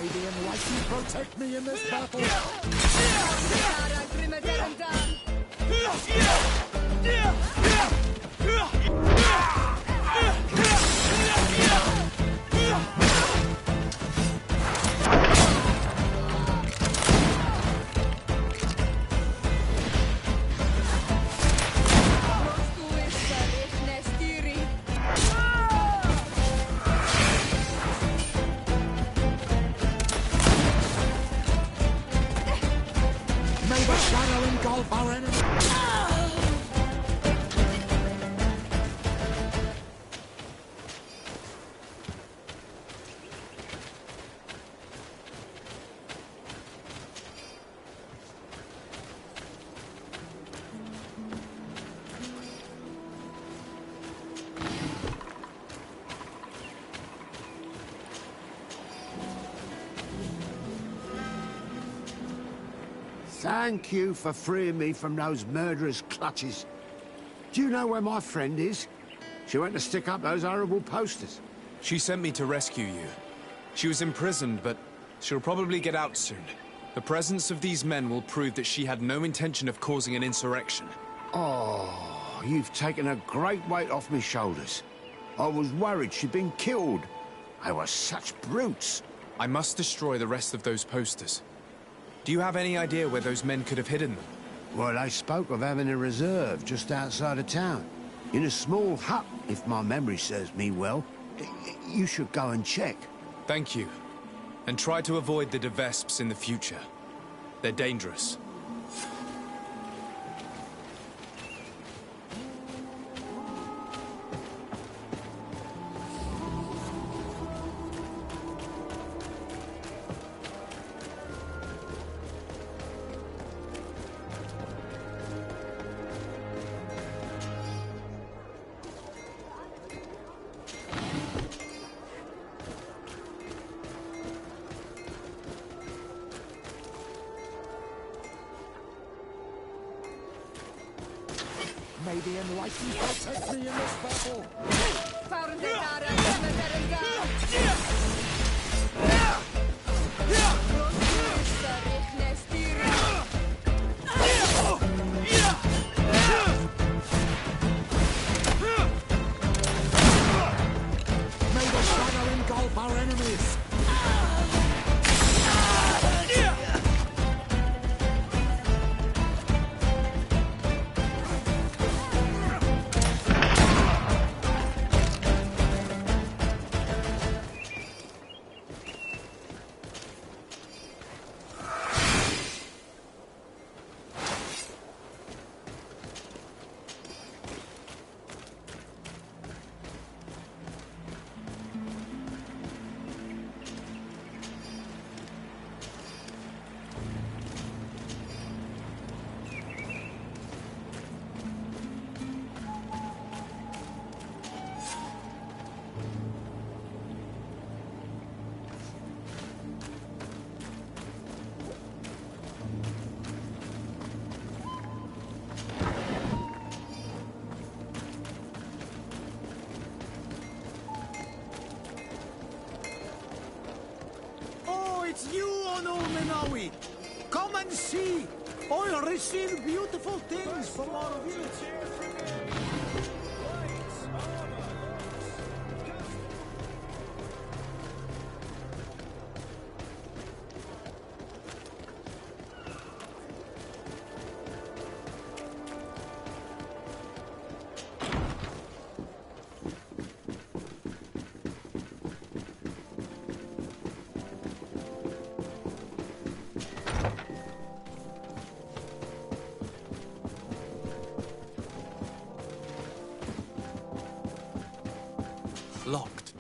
Maybe enlighten protect me in this battle. May the shadow engulf our enemy. Thank you for freeing me from those murderers' clutches. Do you know where my friend is? She went to stick up those horrible posters. She sent me to rescue you. She was imprisoned, but she'll probably get out soon. The presence of these men will prove that she had no intention of causing an insurrection. Oh, you've taken a great weight off my shoulders. I was worried she'd been killed. They were such brutes. I must destroy the rest of those posters. Do you have any idea where those men could have hidden them? Well, they spoke of having a reserve just outside of town. In a small hut, if my memory serves me well. You should go and check. Thank you. And try to avoid the Devesps in the future. They're dangerous. May the enlightened protect me in this battle. May the shadow engulf our enemies. It's you, Onomenawi! Come and see! I'll receive beautiful things from our village. Locked.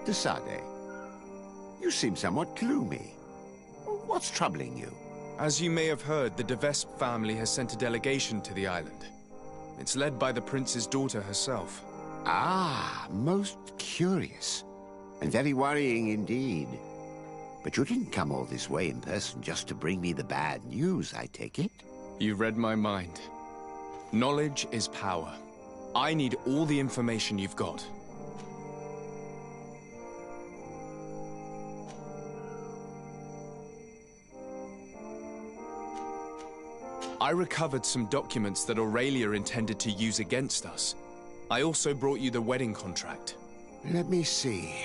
Desade, you seem somewhat gloomy. What's troubling you? As you may have heard, the de Vespe family has sent a delegation to the island. It's led by the prince's daughter herself. Ah, most curious. And very worrying indeed. But you didn't come all this way in person just to bring me the bad news, I take it? You read my mind. Knowledge is power. I need all the information you've got. I recovered some documents that Aurelia intended to use against us. I also brought you the wedding contract. Let me see.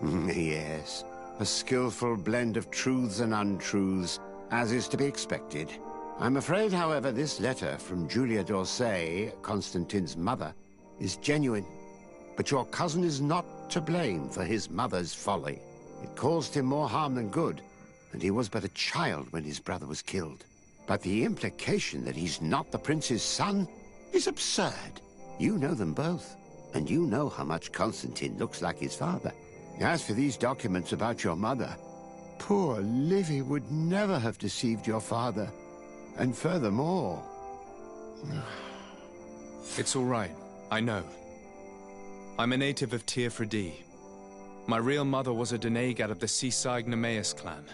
Yes. A skillful blend of truths and untruths, as is to be expected. I'm afraid, however, this letter from Julia d'Orsay, Constantine's mother, is genuine. But your cousin is not to blame for his mother's folly. It caused him more harm than good, and he was but a child when his brother was killed. But the implication that he's not the prince's son is absurd. You know them both, and you know how much Constantine looks like his father. As for these documents about your mother, poor Livy would never have deceived your father. And furthermore... It's all right. I know. I'm a native of Tir-Fredie. My real mother was a Denegad of the Cisaig-Nemeus clan.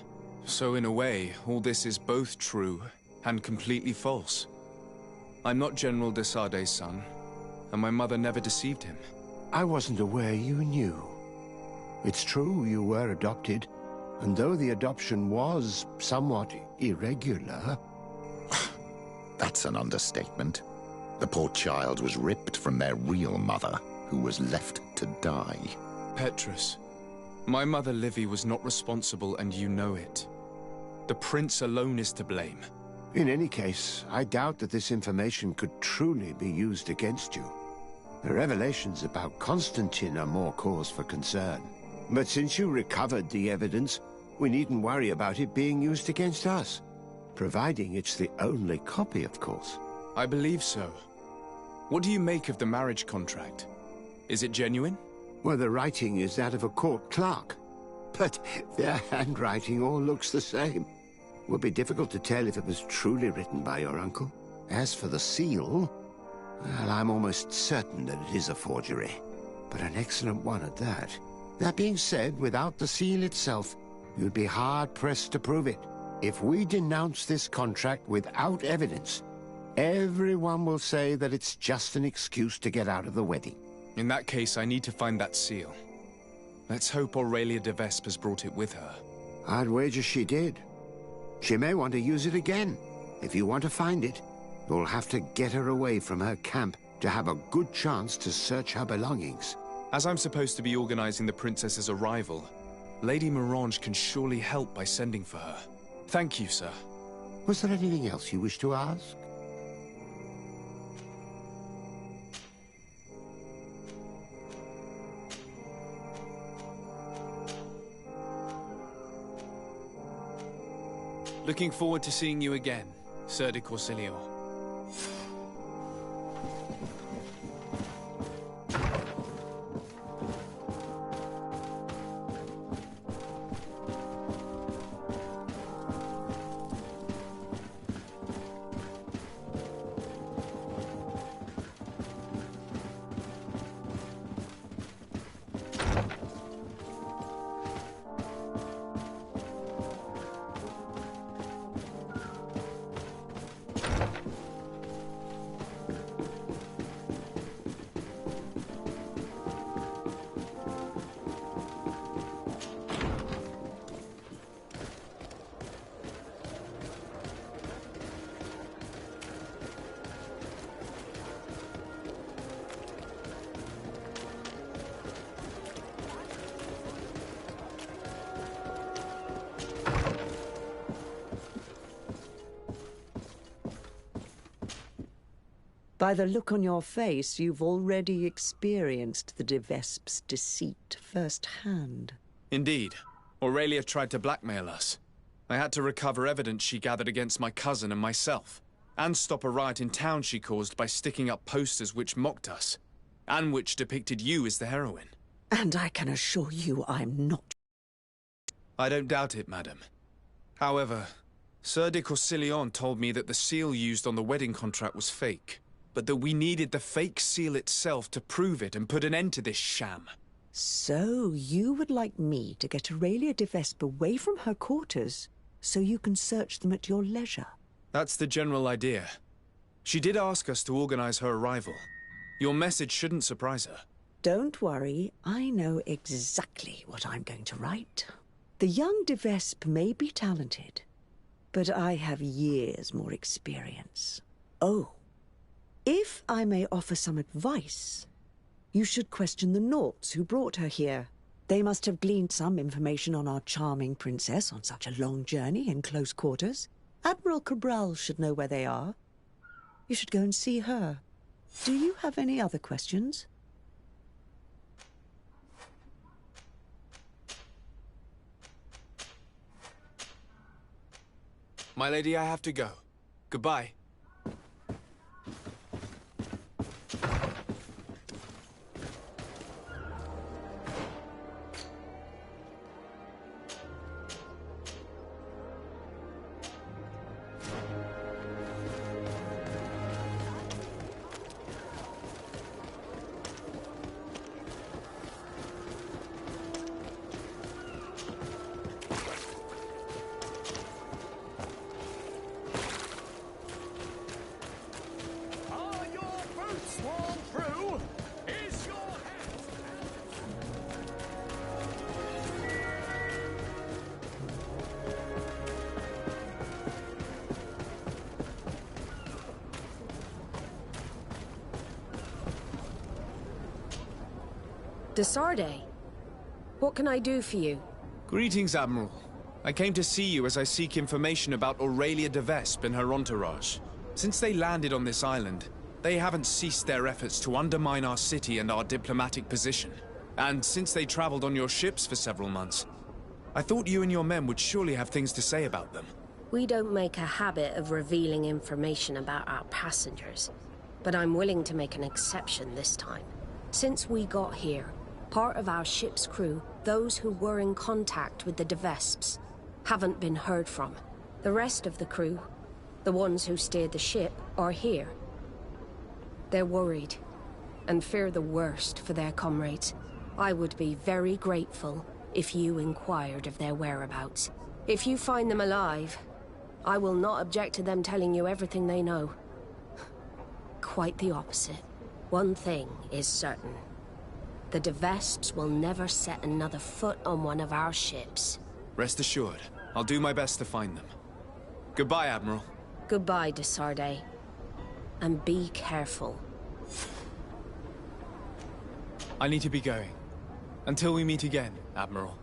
So in a way, all this is both true and completely false. I'm not General de Sarde's son, and my mother never deceived him. I wasn't aware you knew. It's true you were adopted, and though the adoption was somewhat irregular... That's an understatement. The poor child was ripped from their real mother, who was left to die. Petrus, my mother Livy was not responsible, and you know it. The prince alone is to blame. In any case, I doubt that this information could truly be used against you. The revelations about Constantine are more cause for concern. But since you recovered the evidence, we needn't worry about it being used against us. Providing it's the only copy, of course. I believe so. What do you make of the marriage contract? Is it genuine? Well, the writing is that of a court clerk. But their handwriting all looks the same. It would be difficult to tell if it was truly written by your uncle. As for the seal, well, I'm almost certain that it is a forgery. But an excellent one at that. That being said, without the seal itself, you'd be hard-pressed to prove it. If we denounce this contract without evidence, everyone will say that it's just an excuse to get out of the wedding. In that case, I need to find that seal. Let's hope Aurelia de Vespe has brought it with her. I'd wager she did. She may want to use it again. If you want to find it, you'll have to get her away from her camp to have a good chance to search her belongings. As I'm supposed to be organizing the princess's arrival, Lady Mirange can surely help by sending for her. Thank you, sir. Was there anything else you wish to ask? Looking forward to seeing you again, Sir de Corsilio. By the look on your face, you've already experienced the de Vespe's deceit firsthand. Indeed. Aurelia tried to blackmail us. I had to recover evidence she gathered against my cousin and myself, and stop a riot in town she caused by sticking up posters which mocked us, and which depicted you as the heroine. And I can assure you I'm not. I don't doubt it, madam. However, Sir de Corsilion told me that the seal used on the wedding contract was fake, but that we needed the fake seal itself to prove it and put an end to this sham. So, you would like me to get Aurelia de Vespe away from her quarters so you can search them at your leisure? That's the general idea. She did ask us to organize her arrival. Your message shouldn't surprise her. Don't worry, I know exactly what I'm going to write. The young de Vespe may be talented, but I have years more experience. Oh, if I may offer some advice, you should question the Nauts who brought her here. They must have gleaned some information on our charming princess on such a long journey in close quarters. Admiral Cabral should know where they are. You should go and see her. Do you have any other questions? My lady, I have to go. Goodbye. Are your boots worn through? Is your hat... Desarde, what can I do for you? Greetings, Admiral. I came to see you as I seek information about Aurelia de Vespe and her entourage. Since they landed on this island, they haven't ceased their efforts to undermine our city and our diplomatic position. And since they traveled on your ships for several months, I thought you and your men would surely have things to say about them. We don't make a habit of revealing information about our passengers, but I'm willing to make an exception this time. Since we got here, part of our ship's crew, those who were in contact with the de Vespes, haven't been heard from. The rest of the crew, the ones who steered the ship, are here. They're worried, and fear the worst for their comrades. I would be very grateful if you inquired of their whereabouts. If you find them alive, I will not object to them telling you everything they know. Quite the opposite. One thing is certain. The de Vespes will never set another foot on one of our ships. Rest assured, I'll do my best to find them. Goodbye, Admiral. Goodbye, Desarde. And be careful. I need to be going. Until we meet again, Admiral.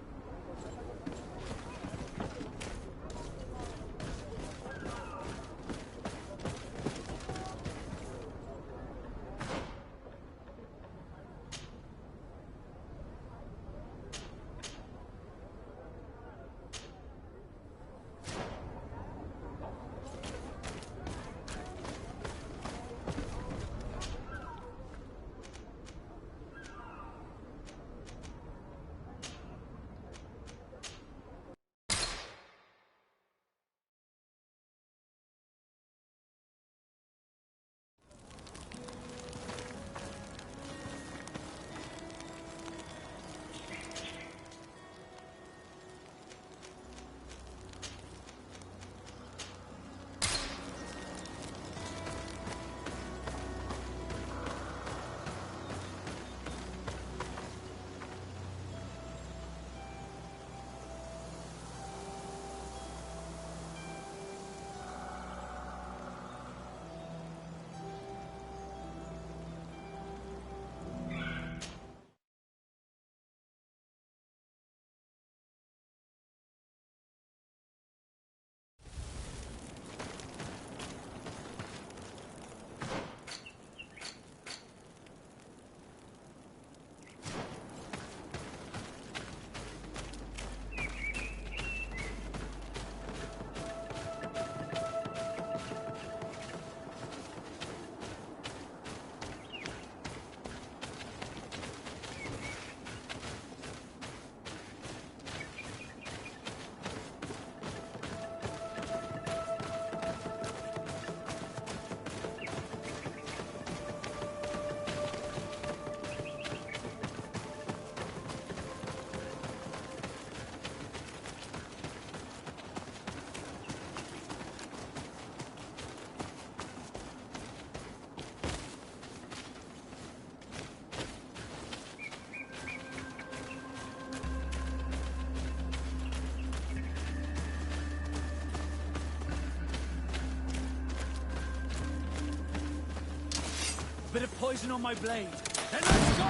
Bit of poison on my blade. Then let's go!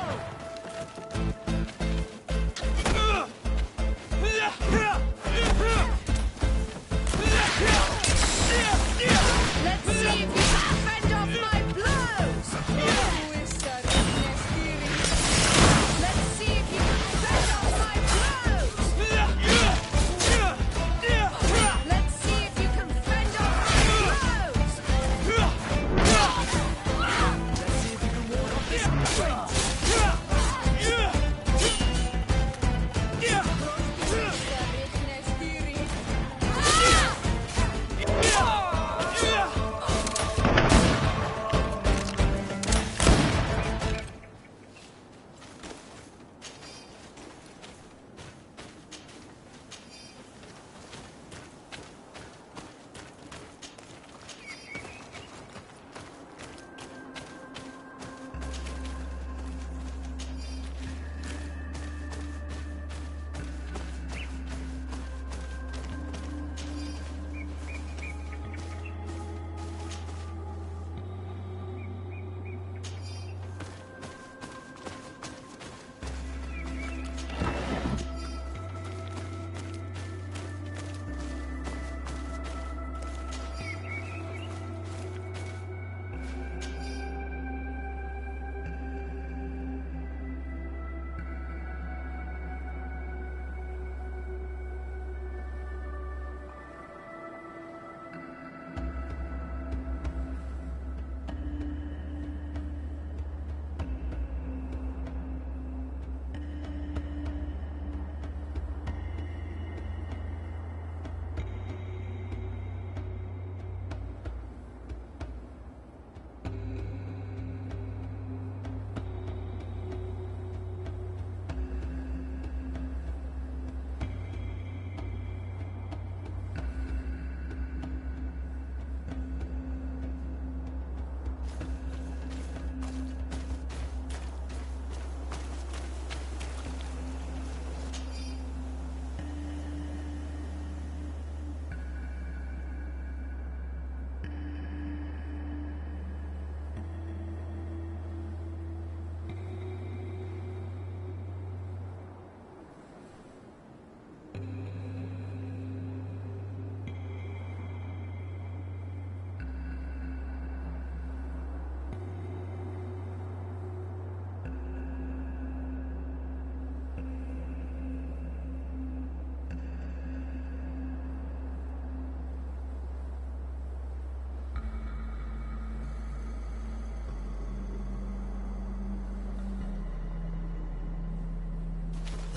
Let's see if you can fend off my blows! Let's see if you can fend off my blows! Let's see if you can fend off my blows! Let's see if you can ward off this trait.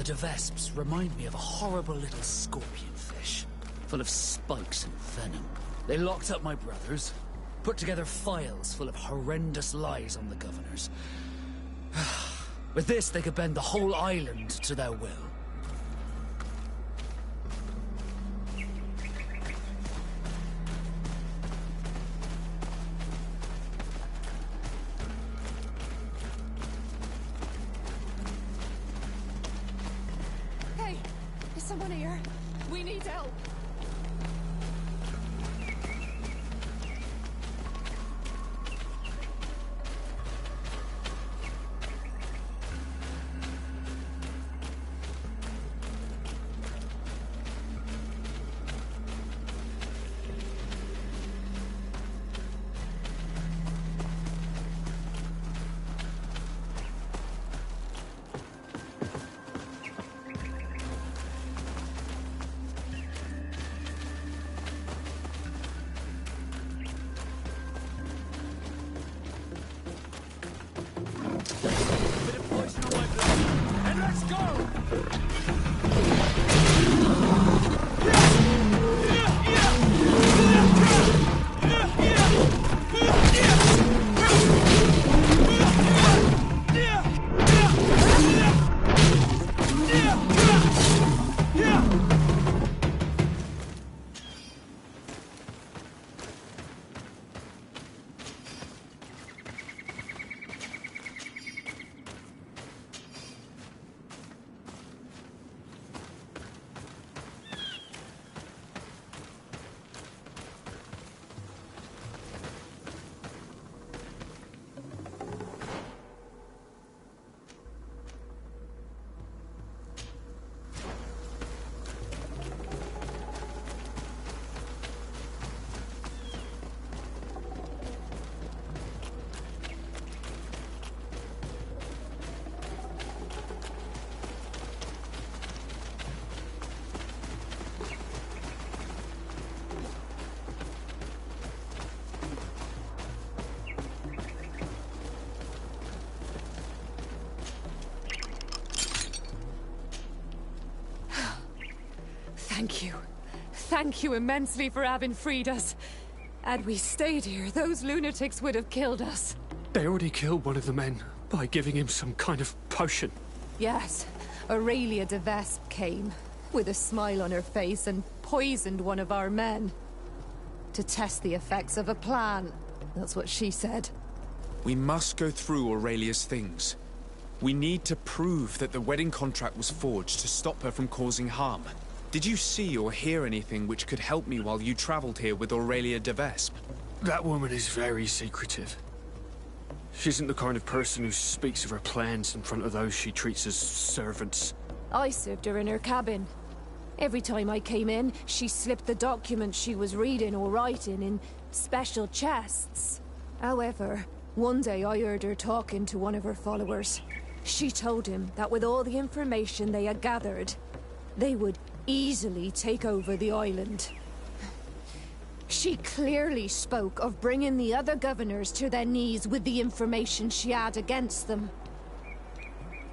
The Vesps remind me of a horrible little scorpion fish, full of spikes and venom. They locked up my brothers, put together files full of horrendous lies on the governors. With this, they could bend the whole island to their will. Hey, is someone here? We need help. Thank you. Thank you immensely for having freed us. Had we stayed here, those lunatics would have killed us. They already killed one of the men by giving him some kind of potion. Yes, Aurelia de Vespe came, with a smile on her face, and poisoned one of our men. To test the effects of a plan. That's what she said. We must go through Aurelia's things. We need to prove that the wedding contract was forged to stop her from causing harm. Did you see or hear anything which could help me while you traveled here with Aurelia de Vespe? That woman is very secretive. She isn't the kind of person who speaks of her plans in front of those she treats as servants. I served her in her cabin. Every time I came in, she slipped the documents she was reading or writing in special chests. However, one day I heard her talking to one of her followers. She told him that with all the information they had gathered, they would easily take over the island. She clearly spoke of bringing the other governors to their knees with the information she had against them.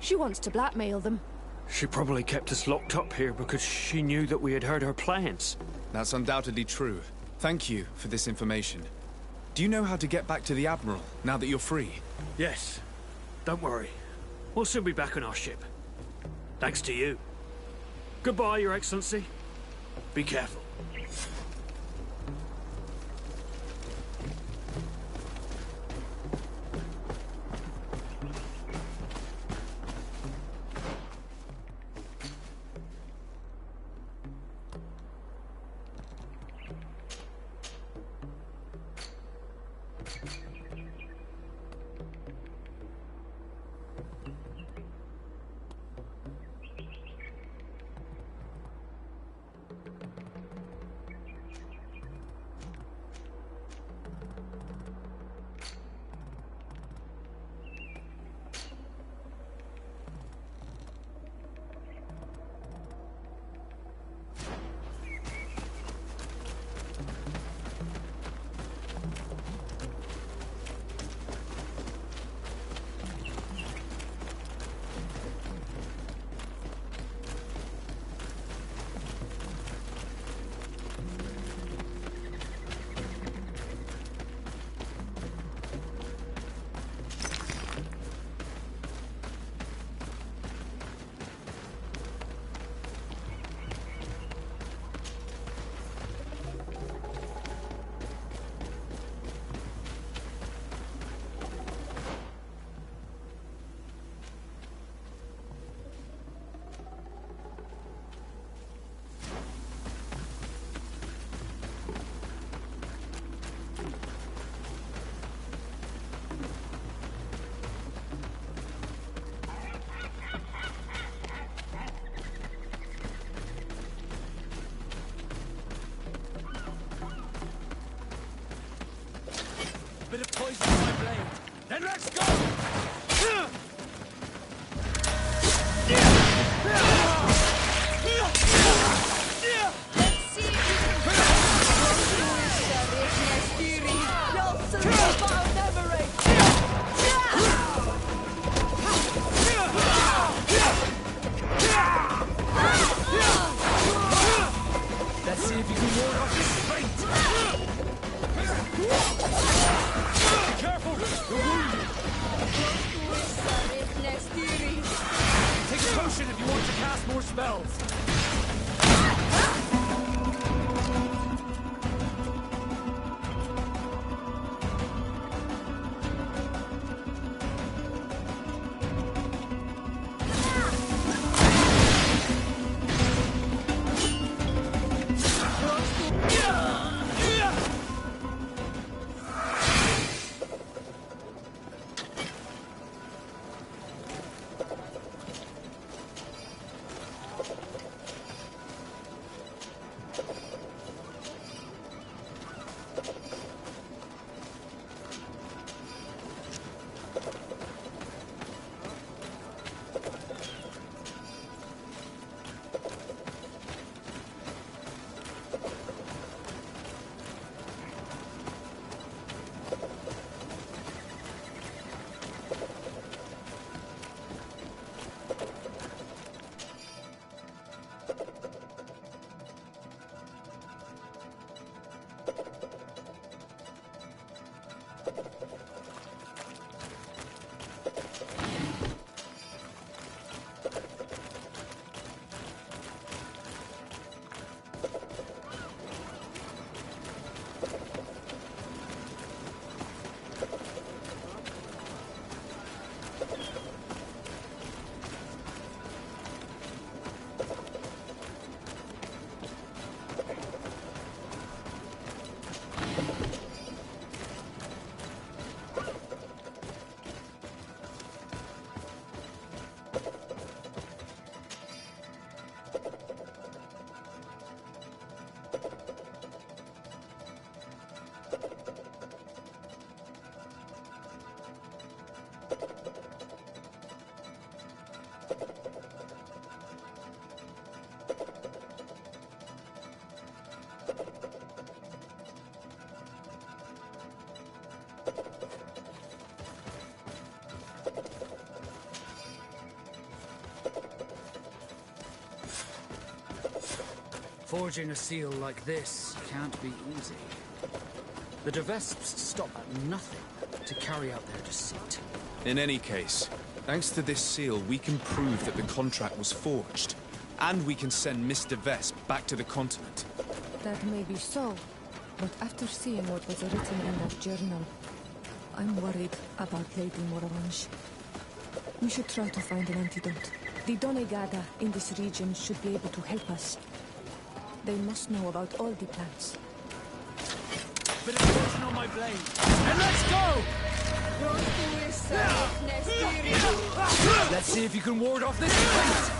She wants to blackmail them. She probably kept us locked up here because she knew that we had heard her plans. That's undoubtedly true. Thank you for this information. Do you know how to get back to the Admiral, now that you're free? Yes. Don't worry. We'll soon be back on our ship. Thanks to you. Goodbye, Your Excellency. Be careful. Bit of poison in my blade. Then let's go! Let's see if you can ward off this fate! Be careful! You're wounded! Forging a seal like this can't be easy. The Devesps stop at nothing to carry out their deceit. In any case, thanks to this seal, we can prove that the contract was forged. And we can send Mr. Vesp back to the continent. That may be so, but after seeing what was written in that journal, I'm worried about Lady Morange. We should try to find an antidote. The Donegada in this region should be able to help us. They must know about all the plants. Bit of poison on my blade. And let's go! Let's see if you can ward off this fight!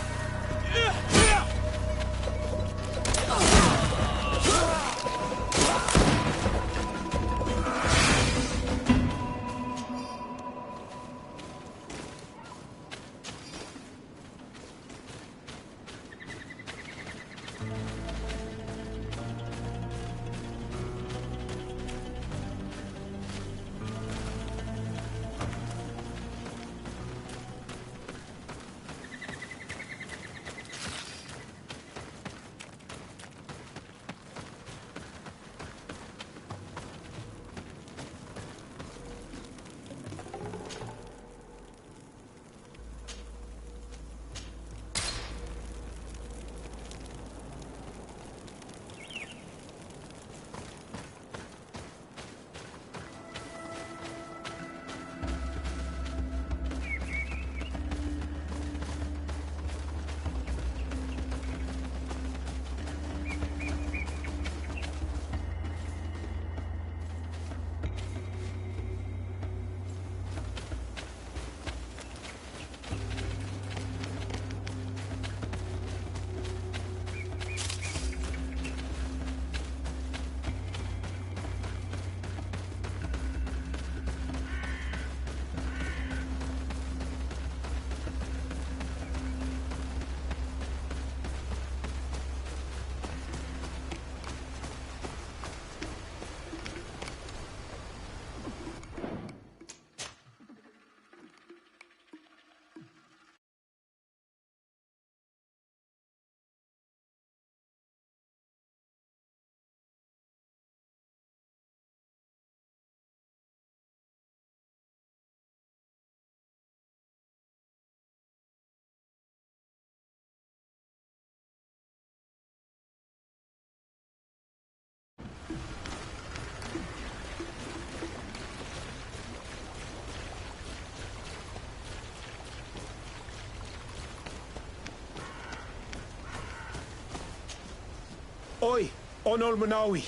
Oi, Onol Manawi.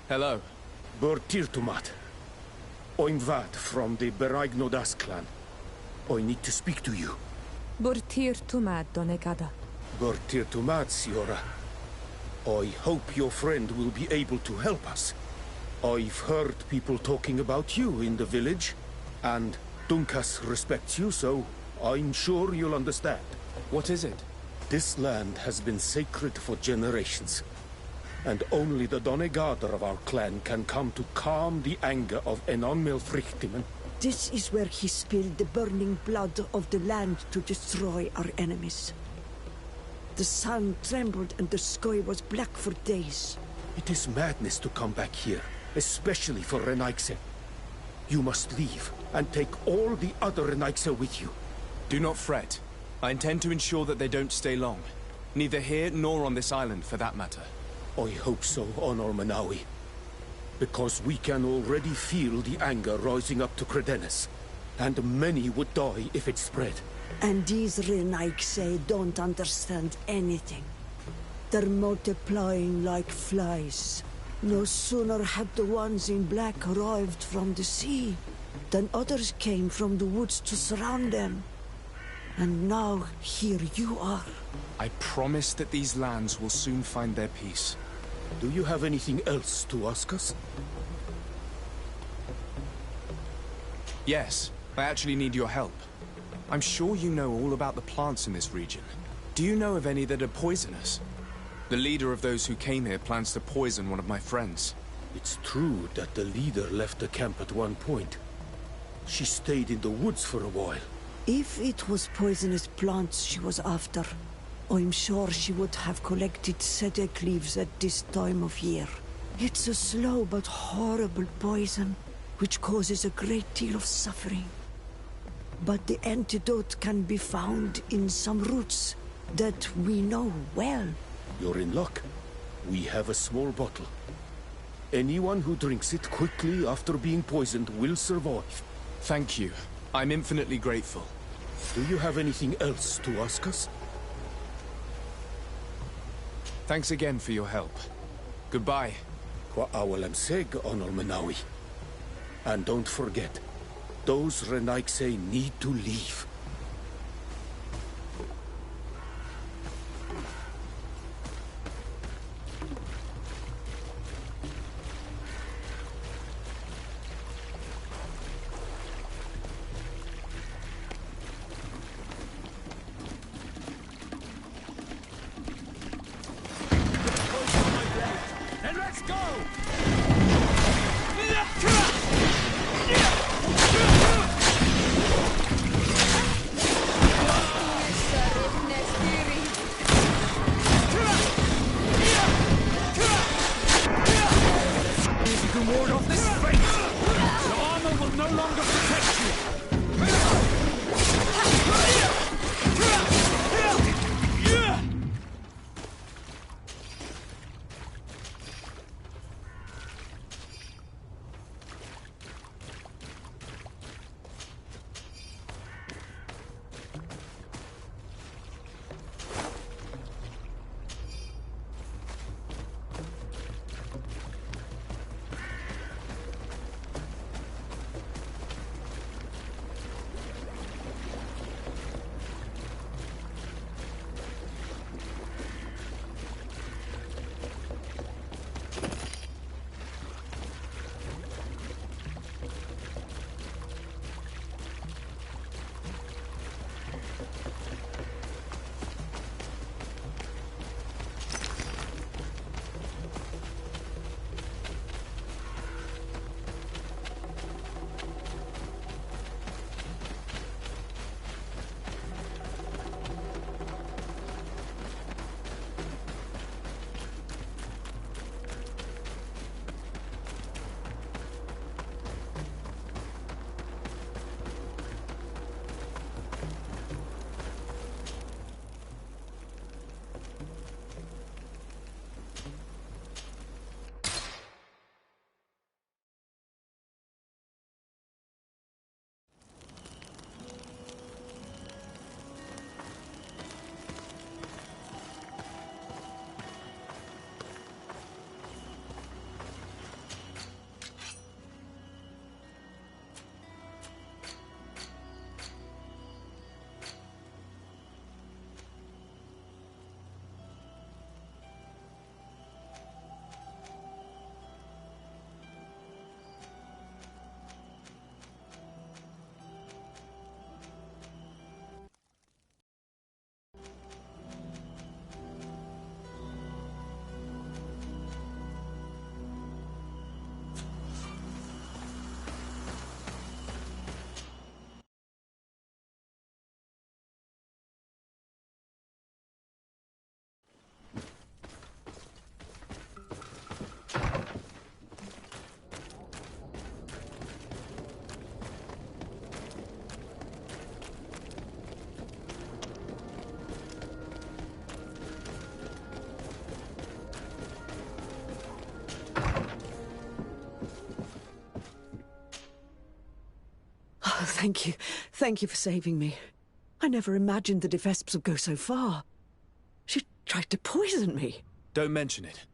Hello. Burtirtumat. I'm Vad from the Beragnodas clan. I need to speak to you. Burtir Tumad Donegada. Burtirtumat, Siora. I hope your friend will be able to help us. I've heard people talking about you in the village, and Dunkas respects you, so I'm sure you'll understand. What is it? This land has been sacred for generations, and only the Donegader of our clan can come to calm the anger of Enon Melfrichtimen. This is where he spilled the burning blood of the land to destroy our enemies. The sun trembled and the sky was black for days. It is madness to come back here, especially for Renaigse. You must leave and take all the other Renaigse with you. Do not fret. I intend to ensure that they don't stay long. Neither here nor on this island, for that matter. I hope so, Onor Manawi. Because we can already feel the anger rising up to Credennis. And many would die if it spread. And these Renaigse don't understand anything. They're multiplying like flies. No sooner had the ones in black arrived from the sea than others came from the woods to surround them. And now here you are. I promise that these lands will soon find their peace. Do you have anything else to ask us? Yes, I actually need your help. I'm sure you know all about the plants in this region. Do you know of any that are poisonous? The leader of those who came here plans to poison one of my friends. It's true that the leader left the camp at one point. She stayed in the woods for a while. If it was poisonous plants she was after, I'm sure she would have collected sedek leaves at this time of year. It's a slow but horrible poison, which causes a great deal of suffering. But the antidote can be found in some roots that we know well. You're in luck. We have a small bottle. Anyone who drinks it quickly after being poisoned will survive. Thank you. I'm infinitely grateful. Do you have anything else to ask us? Thanks again for your help. Goodbye. Kwa'awalamseg, Onol Menawi. And don't forget, those Renaikse need to leave. Then let's go! If you can ward off this fate, your armor will no longer protect you. Oh, thank you. Thank you for saving me. I never imagined the Defesps would go so far. She tried to poison me. Don't mention it.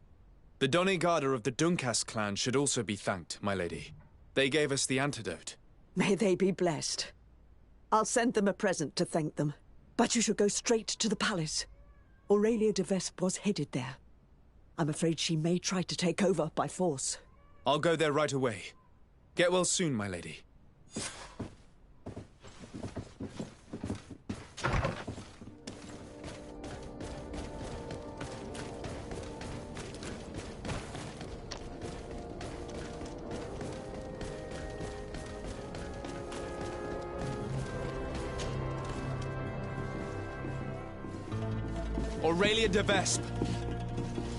The Donegada of the Dunkas clan should also be thanked, my lady. They gave us the antidote. May they be blessed. I'll send them a present to thank them. But you should go straight to the palace. Aurelia de Vesp was headed there. I'm afraid she may try to take over by force. I'll go there right away. Get well soon, my lady. Aurelia de Vespe.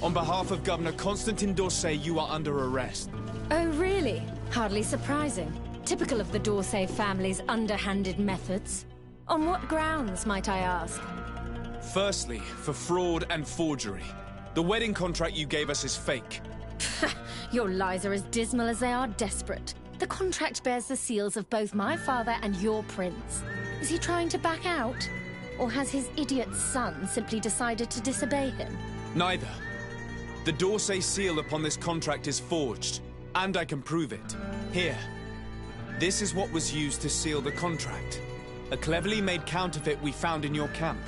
On behalf of Governor Constantin d'Orsay, you are under arrest. Oh, really? Hardly surprising. Typical of the d'Orsay family's underhanded methods. On what grounds, might I ask? Firstly, for fraud and forgery. The wedding contract you gave us is fake. Your lies are as dismal as they are desperate. The contract bears the seals of both my father and your prince. Is he trying to back out? Or has his idiot son simply decided to disobey him? Neither. The d'Orsay seal upon this contract is forged, and I can prove it. Here. This is what was used to seal the contract. A cleverly made counterfeit we found in your camp.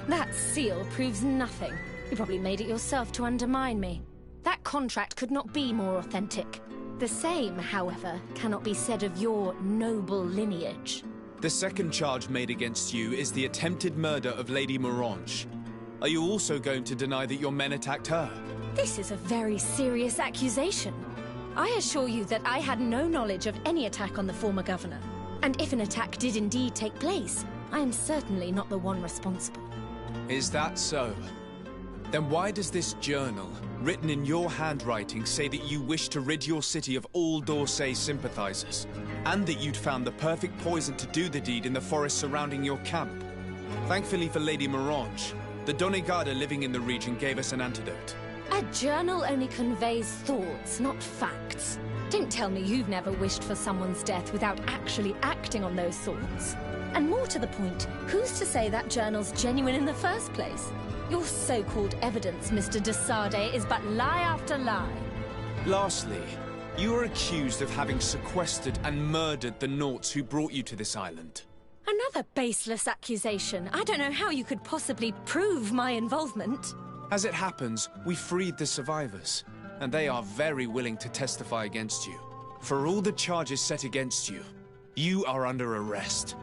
That seal proves nothing. You probably made it yourself to undermine me. That contract could not be more authentic. The same, however, cannot be said of your noble lineage. The second charge made against you is the attempted murder of Lady Morange. Are you also going to deny that your men attacked her? This is a very serious accusation. I assure you that I had no knowledge of any attack on the former governor. And if an attack did indeed take place, I am certainly not the one responsible. Is that so? Then why does this journal, written in your handwriting, say that you wish to rid your city of all d'Orsay sympathizers? And that you'd found the perfect poison to do the deed in the forest surrounding your camp? Thankfully for Lady Morange, the Donegada living in the region gave us an antidote. A journal only conveys thoughts, not facts. Don't tell me you've never wished for someone's death without actually acting on those thoughts. And more to the point, who's to say that journal's genuine in the first place? Your so-called evidence, Mr. de Sade, is but lie after lie. Lastly, you are accused of having sequestered and murdered the Nauts who brought you to this island. Another baseless accusation. I don't know how you could possibly prove my involvement. As it happens, we freed the survivors, and they are very willing to testify against you. For all the charges set against you, you are under arrest.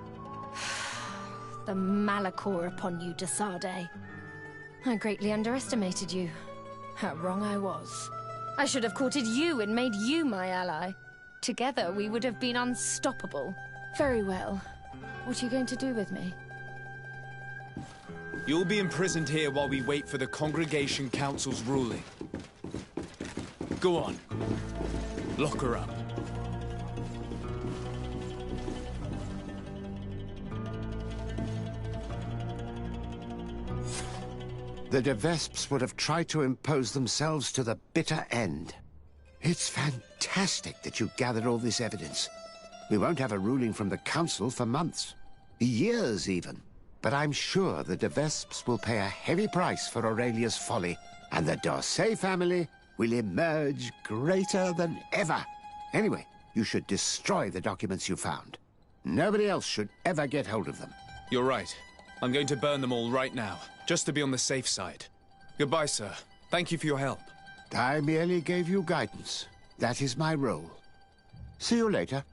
The malachor upon you, de Sade. I greatly underestimated you. How wrong I was. I should have courted you and made you my ally. Together, we would have been unstoppable. Very well. What are you going to do with me? You'll be imprisoned here while we wait for the Congregation Council's ruling. Go on. Lock her up. The de Vespes would have tried to impose themselves to the bitter end. It's fantastic that you gathered all this evidence. We won't have a ruling from the Council for months. Years, even. But I'm sure the de Vespes will pay a heavy price for Aurelia's folly, and the d'Orsay family will emerge greater than ever. Anyway, you should destroy the documents you found. Nobody else should ever get hold of them. You're right. I'm going to burn them all right now, just to be on the safe side. Goodbye, sir. Thank you for your help. I merely gave you guidance. That is my role. See you later.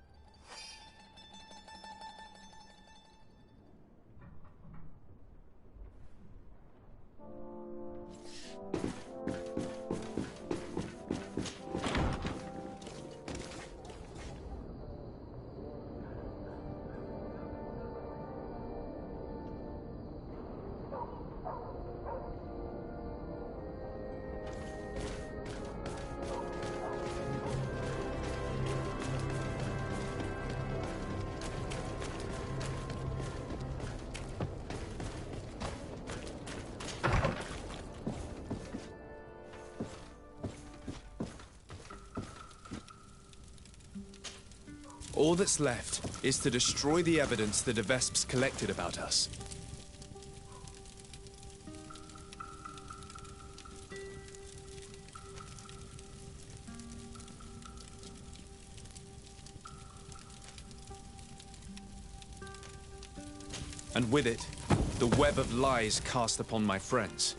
All that's left is to destroy the evidence the de Vespes collected about us. And with it, the web of lies cast upon my friends.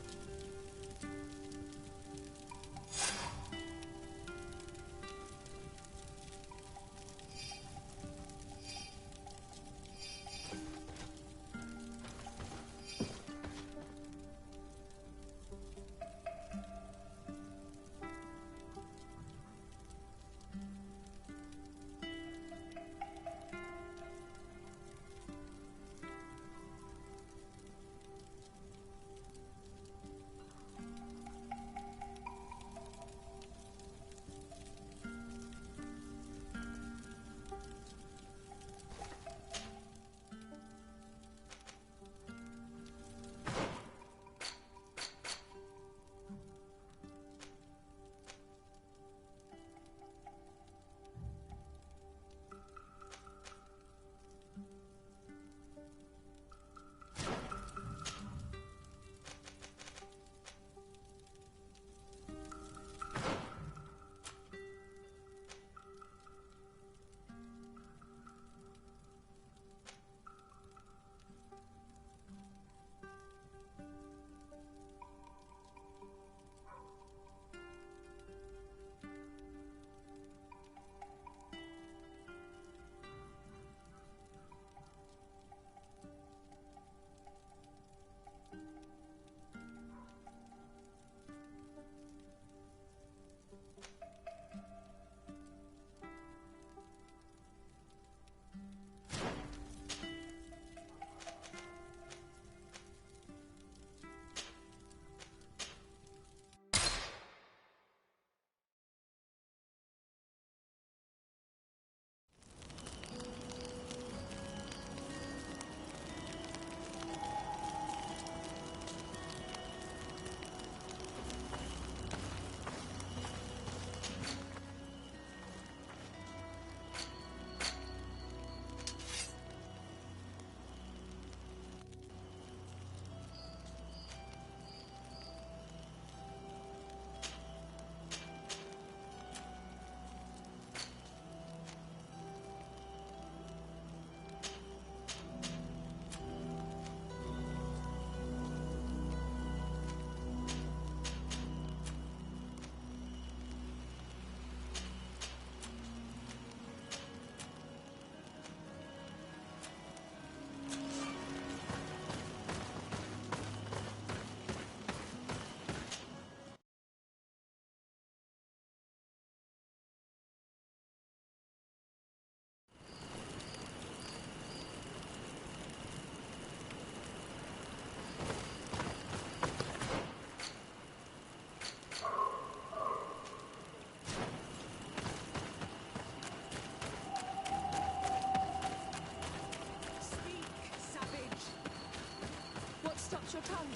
your tongue.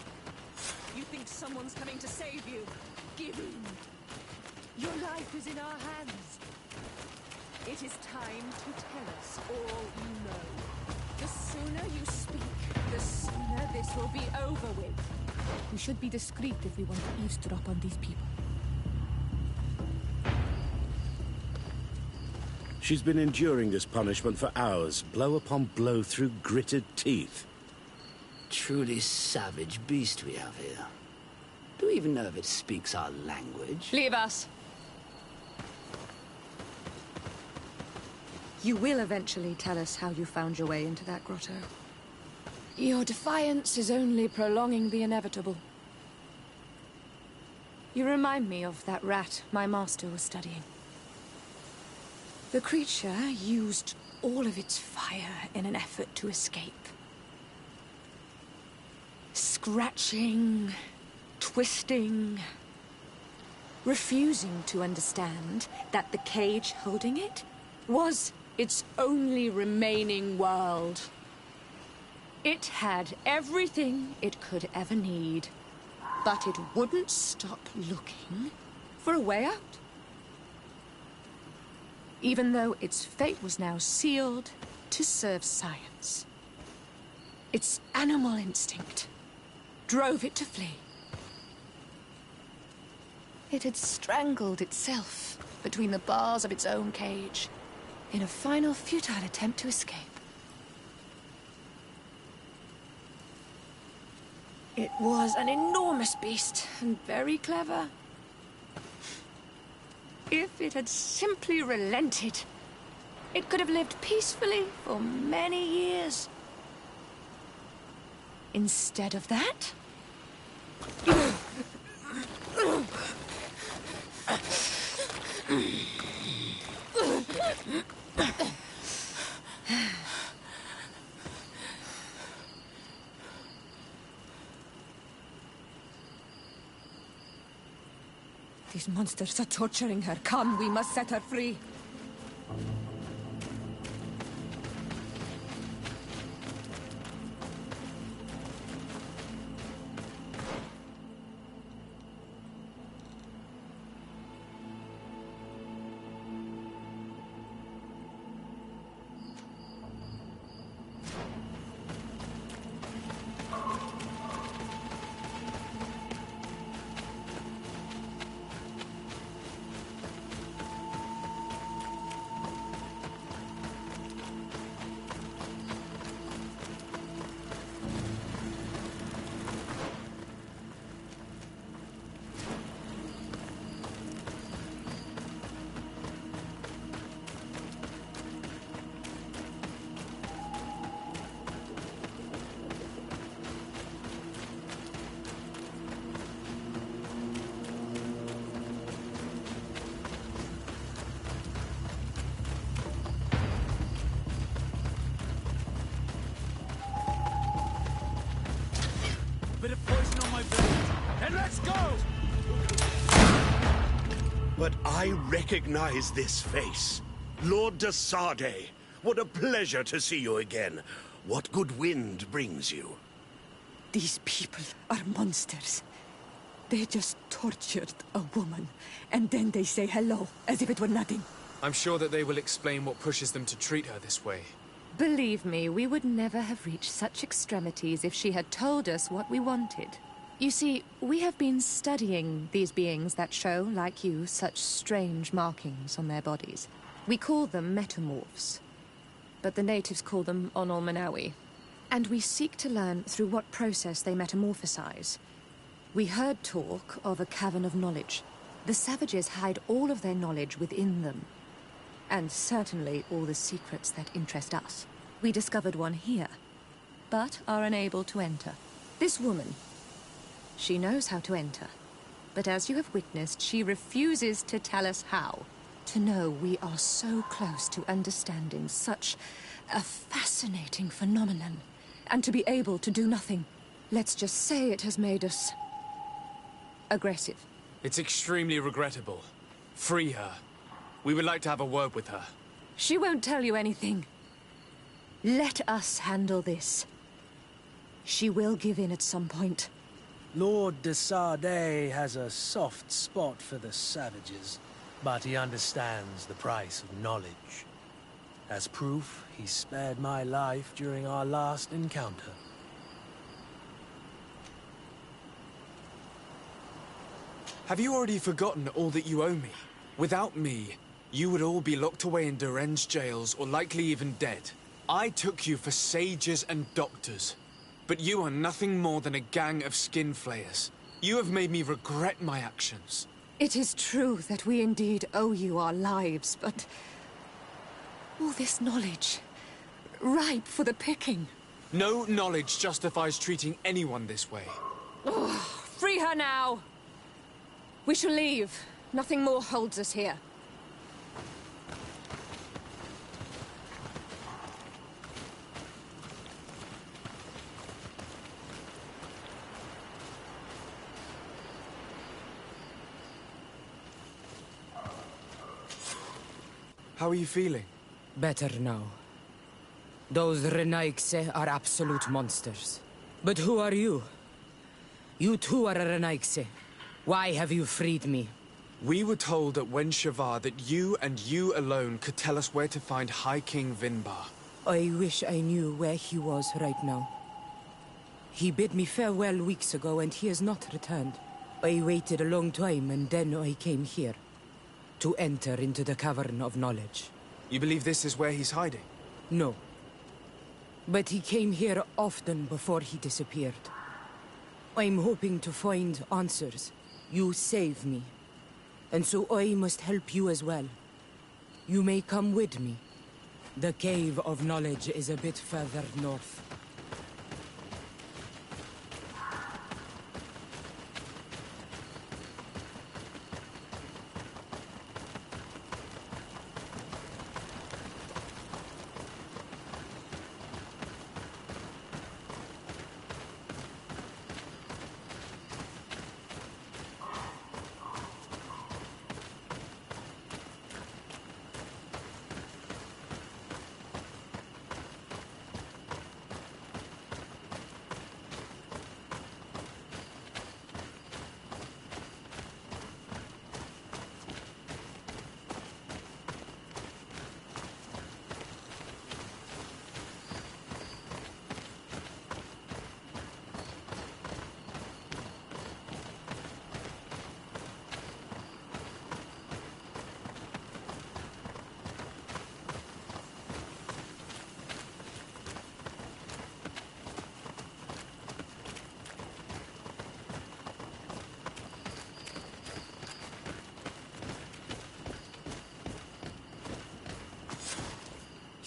You think someone's coming to save you? Give in. Your life is in our hands. It is time to tell us all you know. The sooner you speak, the sooner this will be over with. We should be discreet if we want to eavesdrop on these people. She's been enduring this punishment for hours, blow upon blow through gritted teeth. Truly savage beast we have here. Do we even know if it speaks our language? Leave us. You will eventually tell us how you found your way into that grotto. Your defiance is only prolonging the inevitable. You remind me of that rat my master was studying. The creature used all of its fire in an effort to escape. Scratching, twisting, refusing to understand that the cage holding it was its only remaining world. It had everything it could ever need, but it wouldn't stop looking for a way out. Even though its fate was now sealed to serve science. Its animal instinct drove it to flee. It had strangled itself between the bars of its own cage in a final futile attempt to escape. It was an enormous beast and very clever. If it had simply relented, it could have lived peacefully for many years. Instead of that... These monsters are torturing her. Come, we must set her free. Bit of poison on my blade. Then let's go! But I recognize this face. Lord de Sardet. What a pleasure to see you again. What good wind brings you? These people are monsters. They just tortured a woman, and then they say hello, as if it were nothing. I'm sure that they will explain what pushes them to treat her this way. Believe me, we would never have reached such extremities if she had told us what we wanted. You see, we have been studying these beings that show, like you, such strange markings on their bodies. We call them metamorphs, but the natives call them Onol-Manawi. And we seek to learn through what process they metamorphosize. We heard talk of a cavern of knowledge. The savages hide all of their knowledge within them. And certainly all the secrets that interest us. We discovered one here, but are unable to enter. This woman, she knows how to enter. But as you have witnessed, she refuses to tell us how. To know we are so close to understanding such a fascinating phenomenon, and to be able to do nothing. Let's just say it has made us aggressive. It's extremely regrettable. Free her. We would like to have a word with her. She won't tell you anything. Let us handle this. She will give in at some point. Lord de Sardet has a soft spot for the savages, but he understands the price of knowledge. As proof, he spared my life during our last encounter. Have you already forgotten all that you owe me? Without me, you would all be locked away in deranged jails or likely even dead. I took you for sages and doctors, but you are nothing more than a gang of skin flayers. You have made me regret my actions. It is true that we indeed owe you our lives, but... all this knowledge, ripe for the picking. No knowledge justifies treating anyone this way. Oh, free her now! We shall leave. Nothing more holds us here. How are you feeling? Better now. Those Renaigse are absolute monsters. But who are you? You too are a Renaigse. Why have you freed me? We were told at Wen Shavar that you and you alone could tell us where to find High King Vinbar. I wish I knew where he was right now. He bid me farewell weeks ago and he has not returned. I waited a long time and then I came here. To enter into the Cavern of Knowledge. You believe this is where he's hiding? No. But he came here often before he disappeared. I'm hoping to find answers. You saved me. And so I must help you as well. You may come with me. The Cave of Knowledge is a bit further north.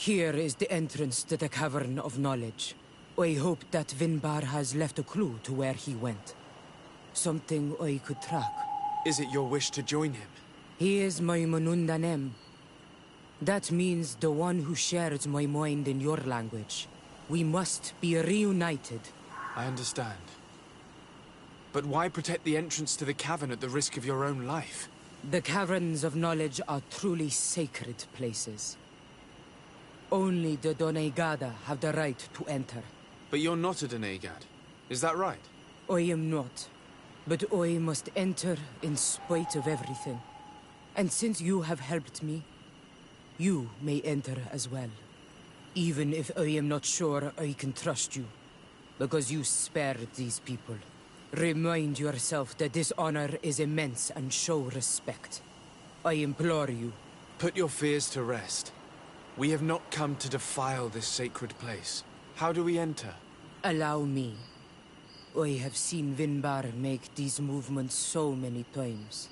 Here is the entrance to the Cavern of Knowledge. I hope that Vinbar has left a clue to where he went. Something I could track. Is it your wish to join him? He is my Manundanem. That means the one who shares my mind in your language. We must be reunited. I understand. But why protect the entrance to the cavern at the risk of your own life? The Caverns of Knowledge are truly sacred places. Only the Doneigada have the right to enter. But you're not a Doneigad. Is that right? I am not. But I must enter in spite of everything. And since you have helped me, you may enter as well. Even if I am not sure I can trust you. Because you spared these people. Remind yourself that this honor is immense and show respect. I implore you. Put your fears to rest. We have not come to defile this sacred place. How do we enter? Allow me. I have seen Vinbar make these movements so many times.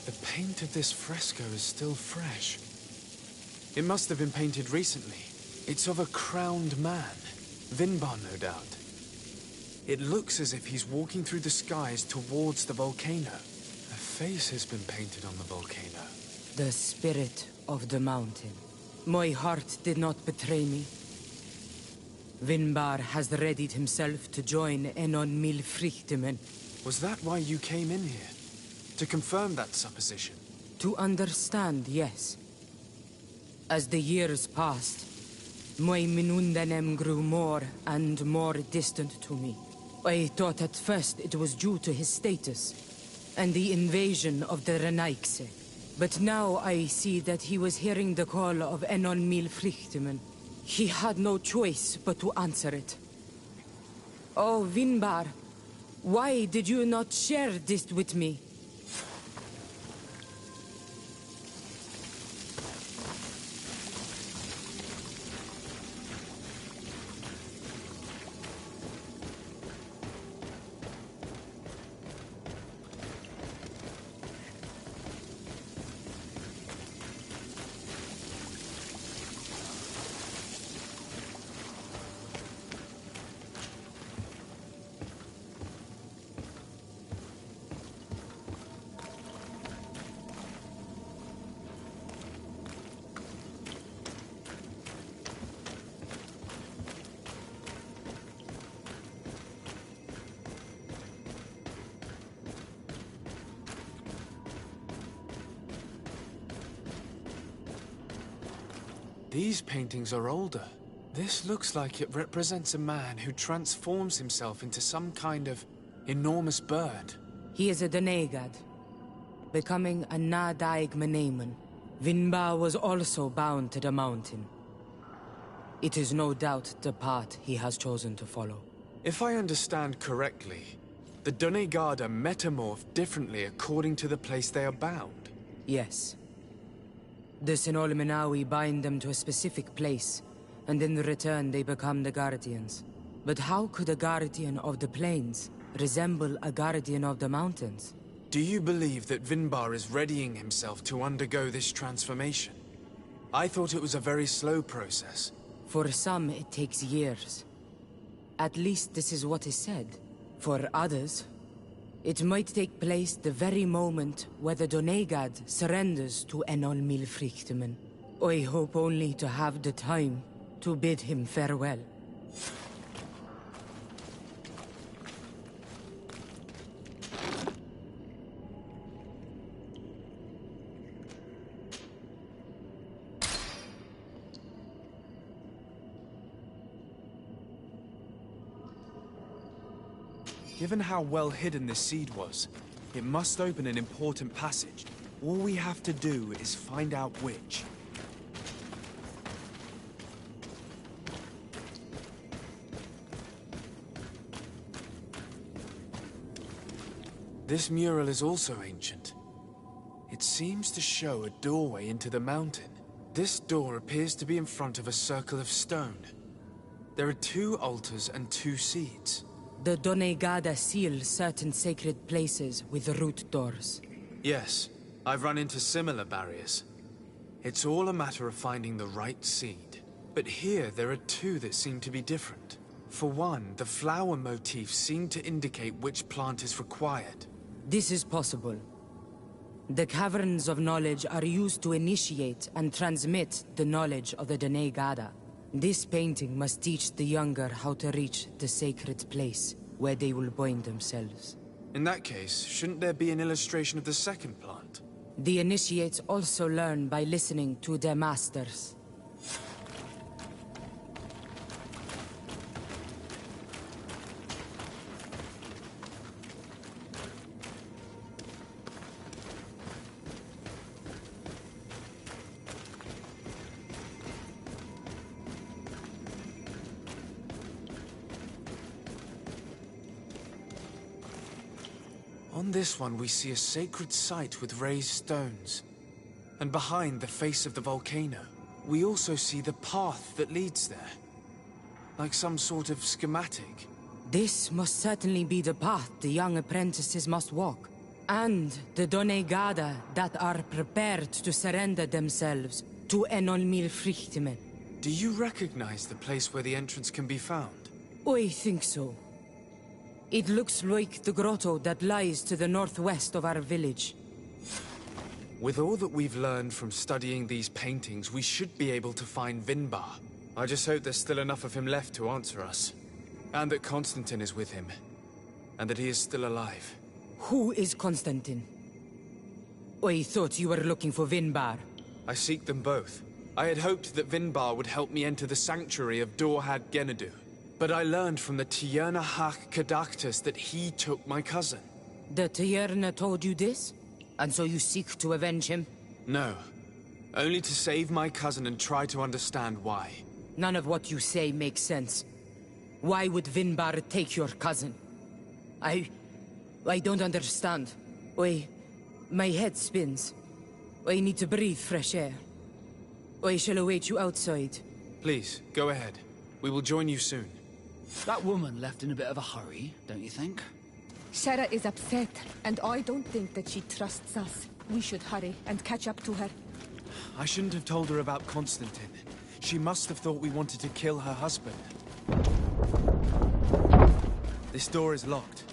The paint of this fresco is still fresh. It must have been painted recently. It's of a crowned man. Vinbar, no doubt. It looks as if he's walking through the skies towards the volcano. A face has been painted on the volcano. The spirit of the mountain. My heart did not betray me. Vinbar has readied himself to join Enon Milfrichtemen. Was that why you came in here? To confirm that supposition? To understand, yes. As the years passed, my Minundanem grew more and more distant to me. I thought at first it was due to his status and the invasion of the Renaigse. But now I see that he was hearing the call of Enon Milfrichtemen. He had no choice but to answer it. Oh, Vinbar, why did you not share this with me? These paintings are older. This looks like it represents a man who transforms himself into some kind of enormous bird. He is a Denegad, becoming a Nadaig Meneman. Vinbar was also bound to the mountain. It is no doubt the path he has chosen to follow. If I understand correctly, the Donegada metamorph differently according to the place they are bound. Yes. The Sinolmenawi bind them to a specific place, and in return they become the Guardians. But how could a Guardian of the Plains resemble a Guardian of the Mountains? Do you believe that Vinbar is readying himself to undergo this transformation? I thought it was a very slow process. For some, it takes years. At least this is what is said. For others, it might take place the very moment where the Donegad surrenders to Enol Milfrichtemen. I hope only to have the time to bid him farewell. Given how well hidden this seed was, it must open an important passage. All we have to do is find out which. This mural is also ancient. It seems to show a doorway into the mountain. This door appears to be in front of a circle of stone. There are 2 altars and 2 seeds. The Donegada seal certain sacred places with root doors. Yes, I've run into similar barriers. It's all a matter of finding the right seed. But here there are 2 that seem to be different. For one, the flower motifs seem to indicate which plant is required. This is possible. The Caverns of Knowledge are used to initiate and transmit the knowledge of the Donegada. This painting must teach the younger how to reach the sacred place, where they will bind themselves. In that case, shouldn't there be an illustration of the second plant? The initiates also learn by listening to their masters. On this one, we see a sacred site with raised stones. And behind the face of the volcano, we also see the path that leads there. Like some sort of schematic. This must certainly be the path the young apprentices must walk. And the Donegada that are prepared to surrender themselves to Enolmil Frichtmen. Do you recognize the place where the entrance can be found? I think so. It looks like the grotto that lies to the northwest of our village. With all that we've learned from studying these paintings, we should be able to find Vinbar. I just hope there's still enough of him left to answer us. And that Constantine is with him. And that he is still alive. Who is Constantine? I thought you were looking for Vinbar. I seek them both. I had hoped that Vinbar would help me enter the sanctuary of Dorhad Genadu. But I learned from the Tierna Hak Kadaktus that he took my cousin. The Tierna told you this? And so you seek to avenge him? No. Only to save my cousin and try to understand why. None of what you say makes sense. Why would Vinbar take your cousin? I don't understand. My head spins. I need to breathe fresh air. I shall await you outside. Please, go ahead. We will join you soon. That woman left in a bit of a hurry, don't you think? Sarah is upset, and I don't think that she trusts us. We should hurry and catch up to her. I shouldn't have told her about Constantine. She must have thought we wanted to kill her husband. This door is locked.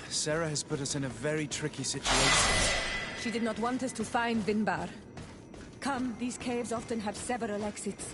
Sarah has put us in a very tricky situation. She did not want us to find Vinbar. Come, these caves often have several exits.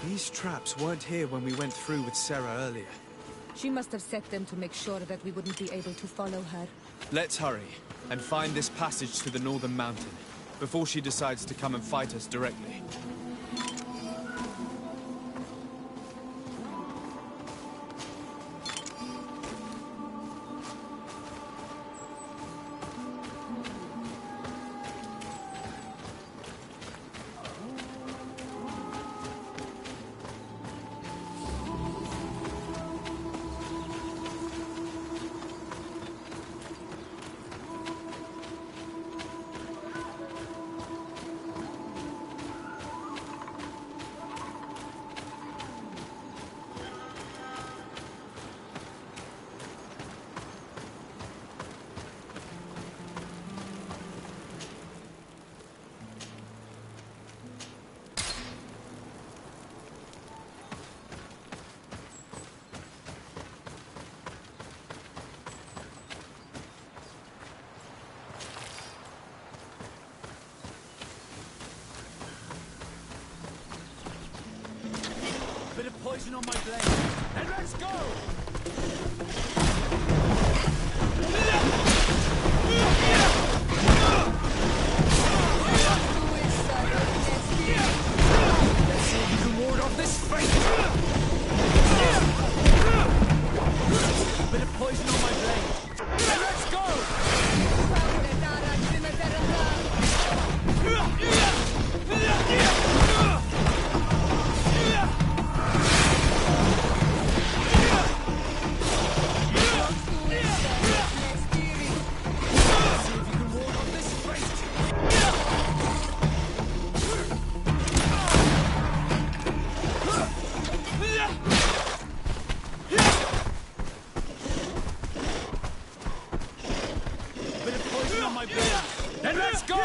These traps weren't here when we went through with Sarah earlier. She must have set them to make sure that we wouldn't be able to follow her. Let's hurry, and find this passage to the northern mountain, before she decides to come and fight us directly. poison on my blade. And let's go! Let's see if you can ward off this fate! Bit of poison on my blade. And let's go! And let's go!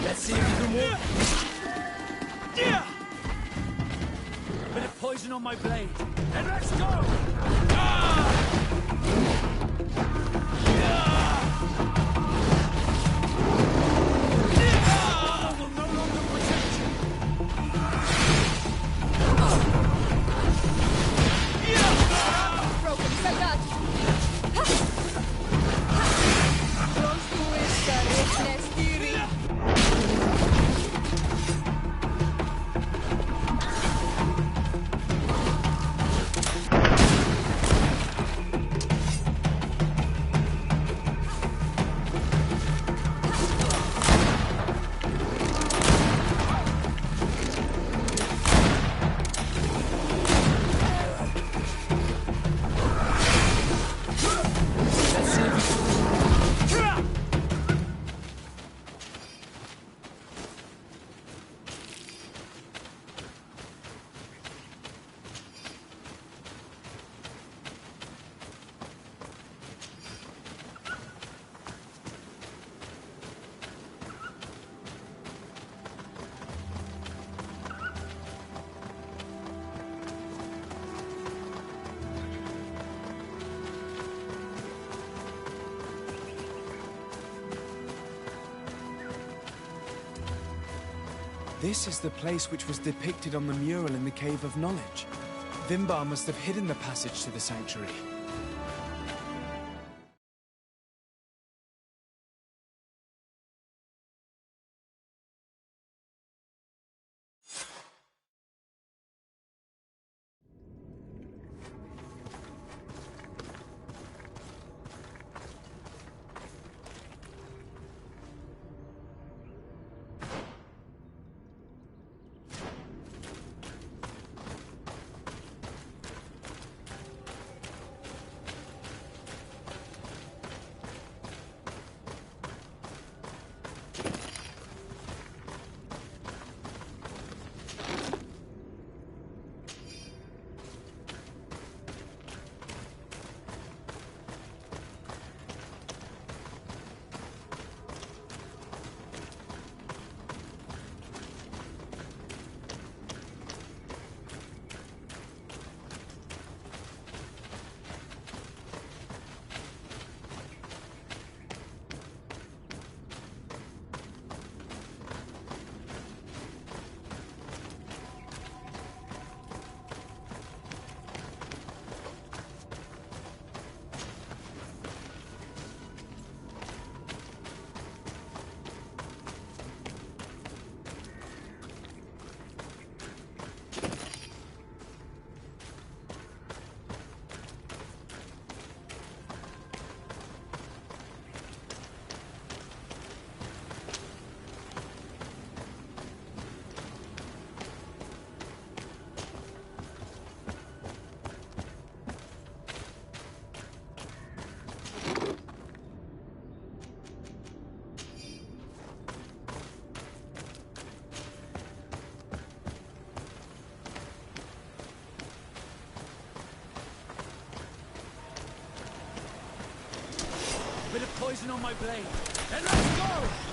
Let's see if you can walk. Yeah! Bit of poison on my blade. And let's go! Will no longer protect you. Broken soldaci! This is the place which was depicted on the mural in the Cave of Knowledge. Vimbar must have hidden the passage to the sanctuary. poison on my blade. And let's go!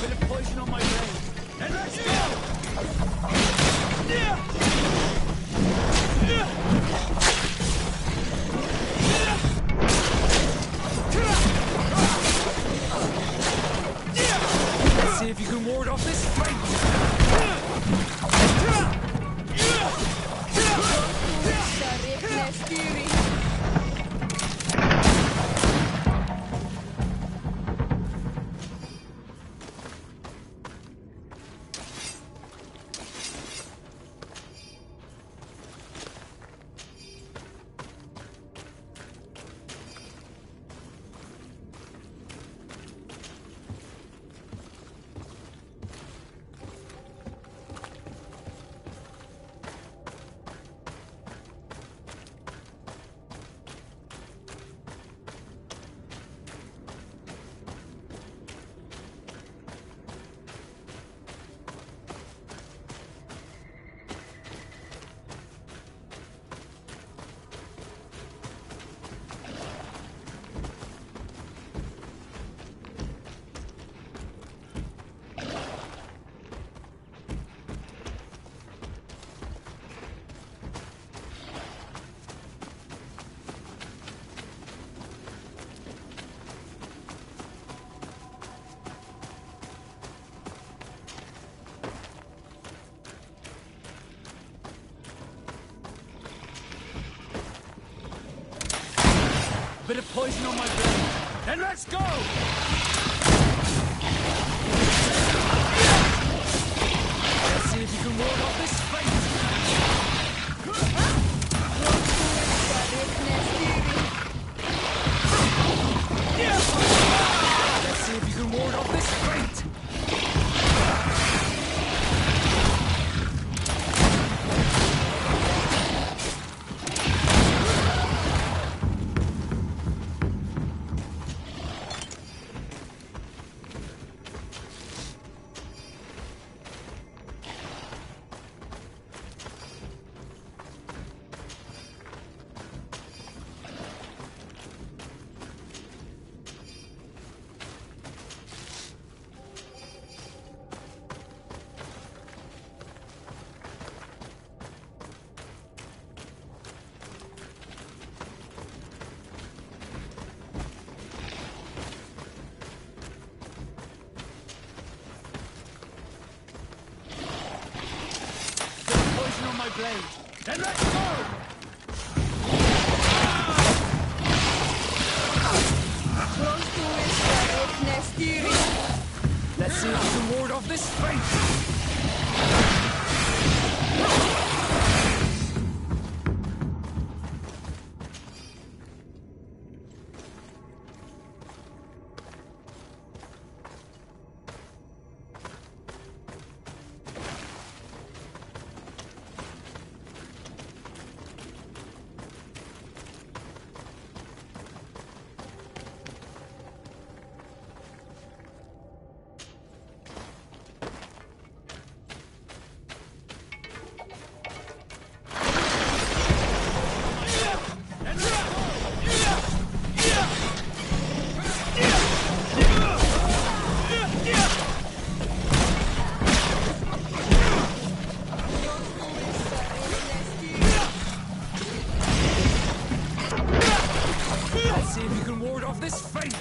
Bit of poison on my blade. And let's go! Let's see if you can ward off this fight. Bit of poison on my blade. And let's go! Let's see if you can ward off this fate. Let's see if you can ward off this fate. blade. Then let's go! Let's see if we can ward off this fate! See if you can ward off this fate!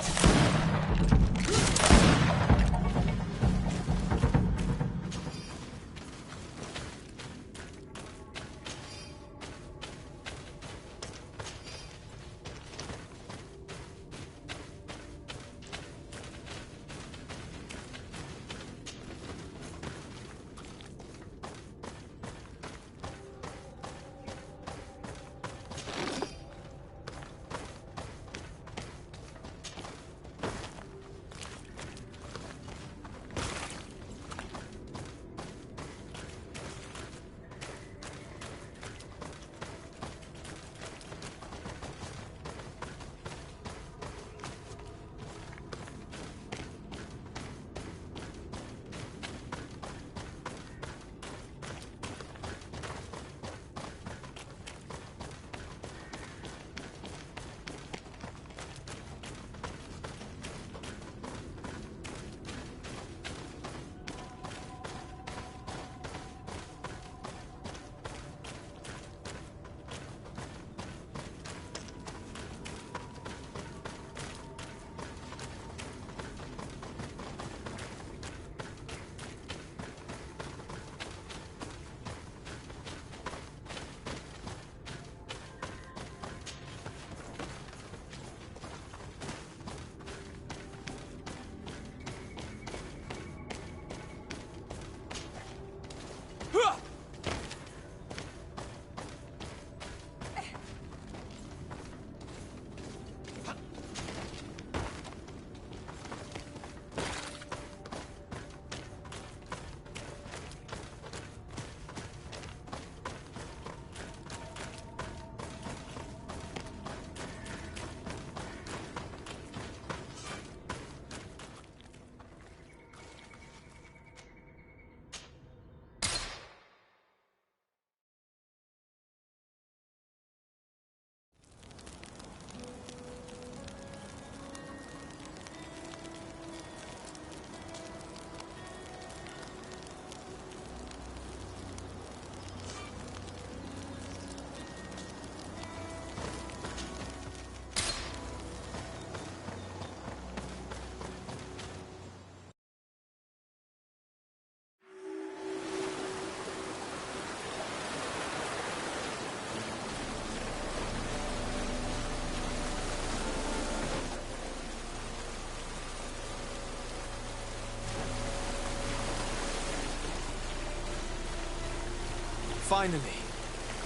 Finally,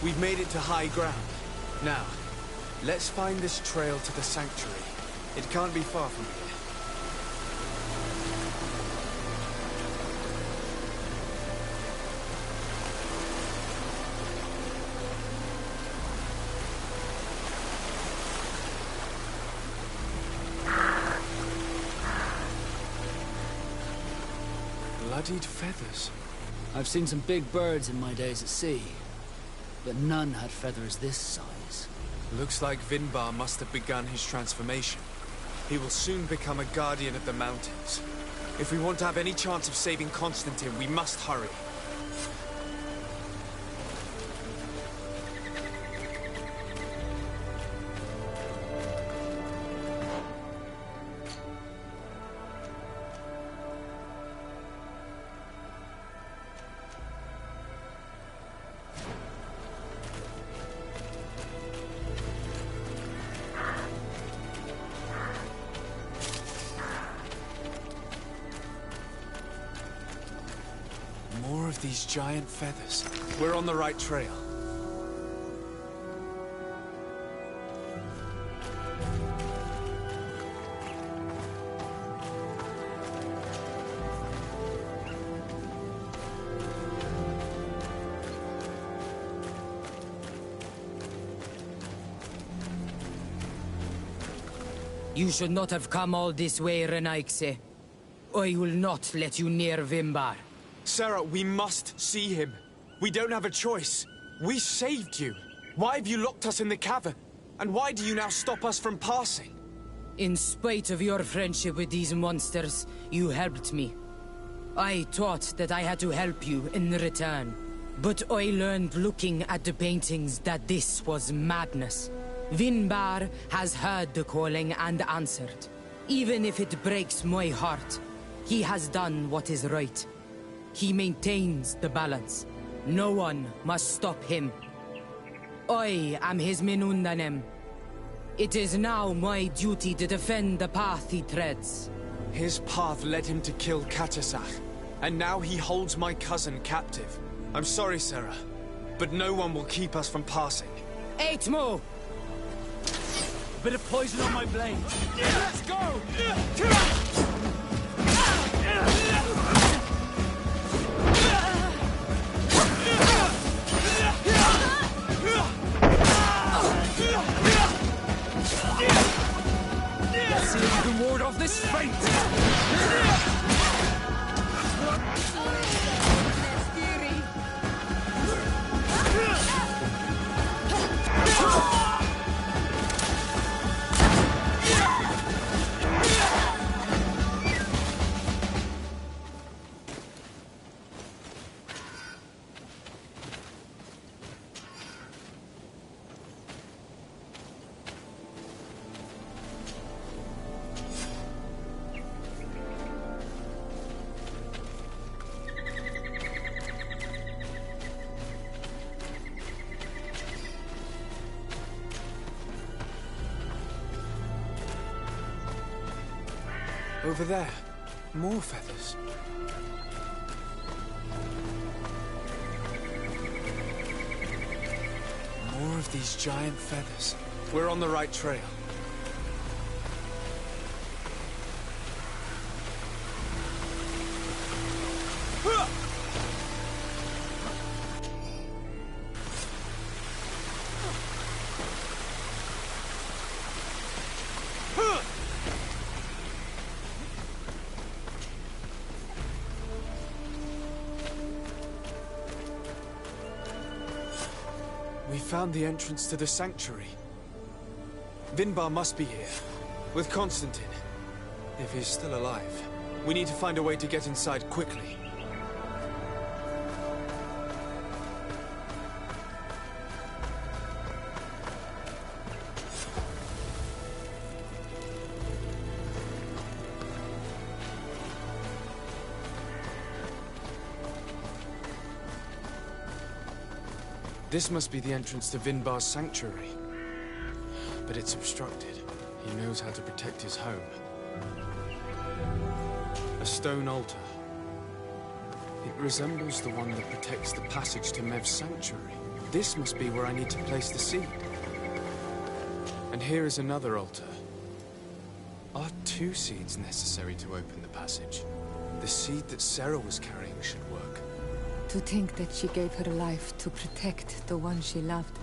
we've made it to high ground. Now, let's find this trail to the sanctuary. It can't be far from here. Bloodied feathers. I've seen some big birds in my days at sea, but none had feathers this size. Looks like Vinbar must have begun his transformation. He will soon become a guardian of the mountains. If we want to have any chance of saving Constantine, we must hurry. More of these giant feathers. We're on the right trail. You should not have come all this way, Renaigse. I will not let you near Vimbar. Sarah, we must see him. We don't have a choice. We saved you. Why have you locked us in the cavern? And why do you now stop us from passing? In spite of your friendship with these monsters, you helped me. I thought that I had to help you in return. But I learned looking at the paintings that this was madness. Vinbar has heard the calling and answered. Even if it breaks my heart, he has done what is right. He maintains the balance. No one must stop him. I am his Minundanem. It is now my duty to defend the path he treads. His path led him to kill Katasach, and now he holds my cousin captive. I'm sorry, Sarah, but no one will keep us from passing. Aitmo! Bit of poison on my blade. Let's go! Let's see if you can ward off this fate! Over there. More feathers. More of these giant feathers. We're on the right trail. We found the entrance to the sanctuary. Vinbar must be here, with Constantine. If he's still alive, we need to find a way to get inside quickly. This must be the entrance to Vinbar's sanctuary. But it's obstructed. He knows how to protect his home. A stone altar. It resembles the one that protects the passage to Mev's sanctuary. This must be where I need to place the seed. And here is another altar. Are 2 seeds necessary to open the passage? The seed that Sarah was carrying should work. To think that she gave her life to protect the one she loved.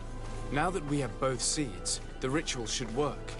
Now that we have both seeds, the ritual should work.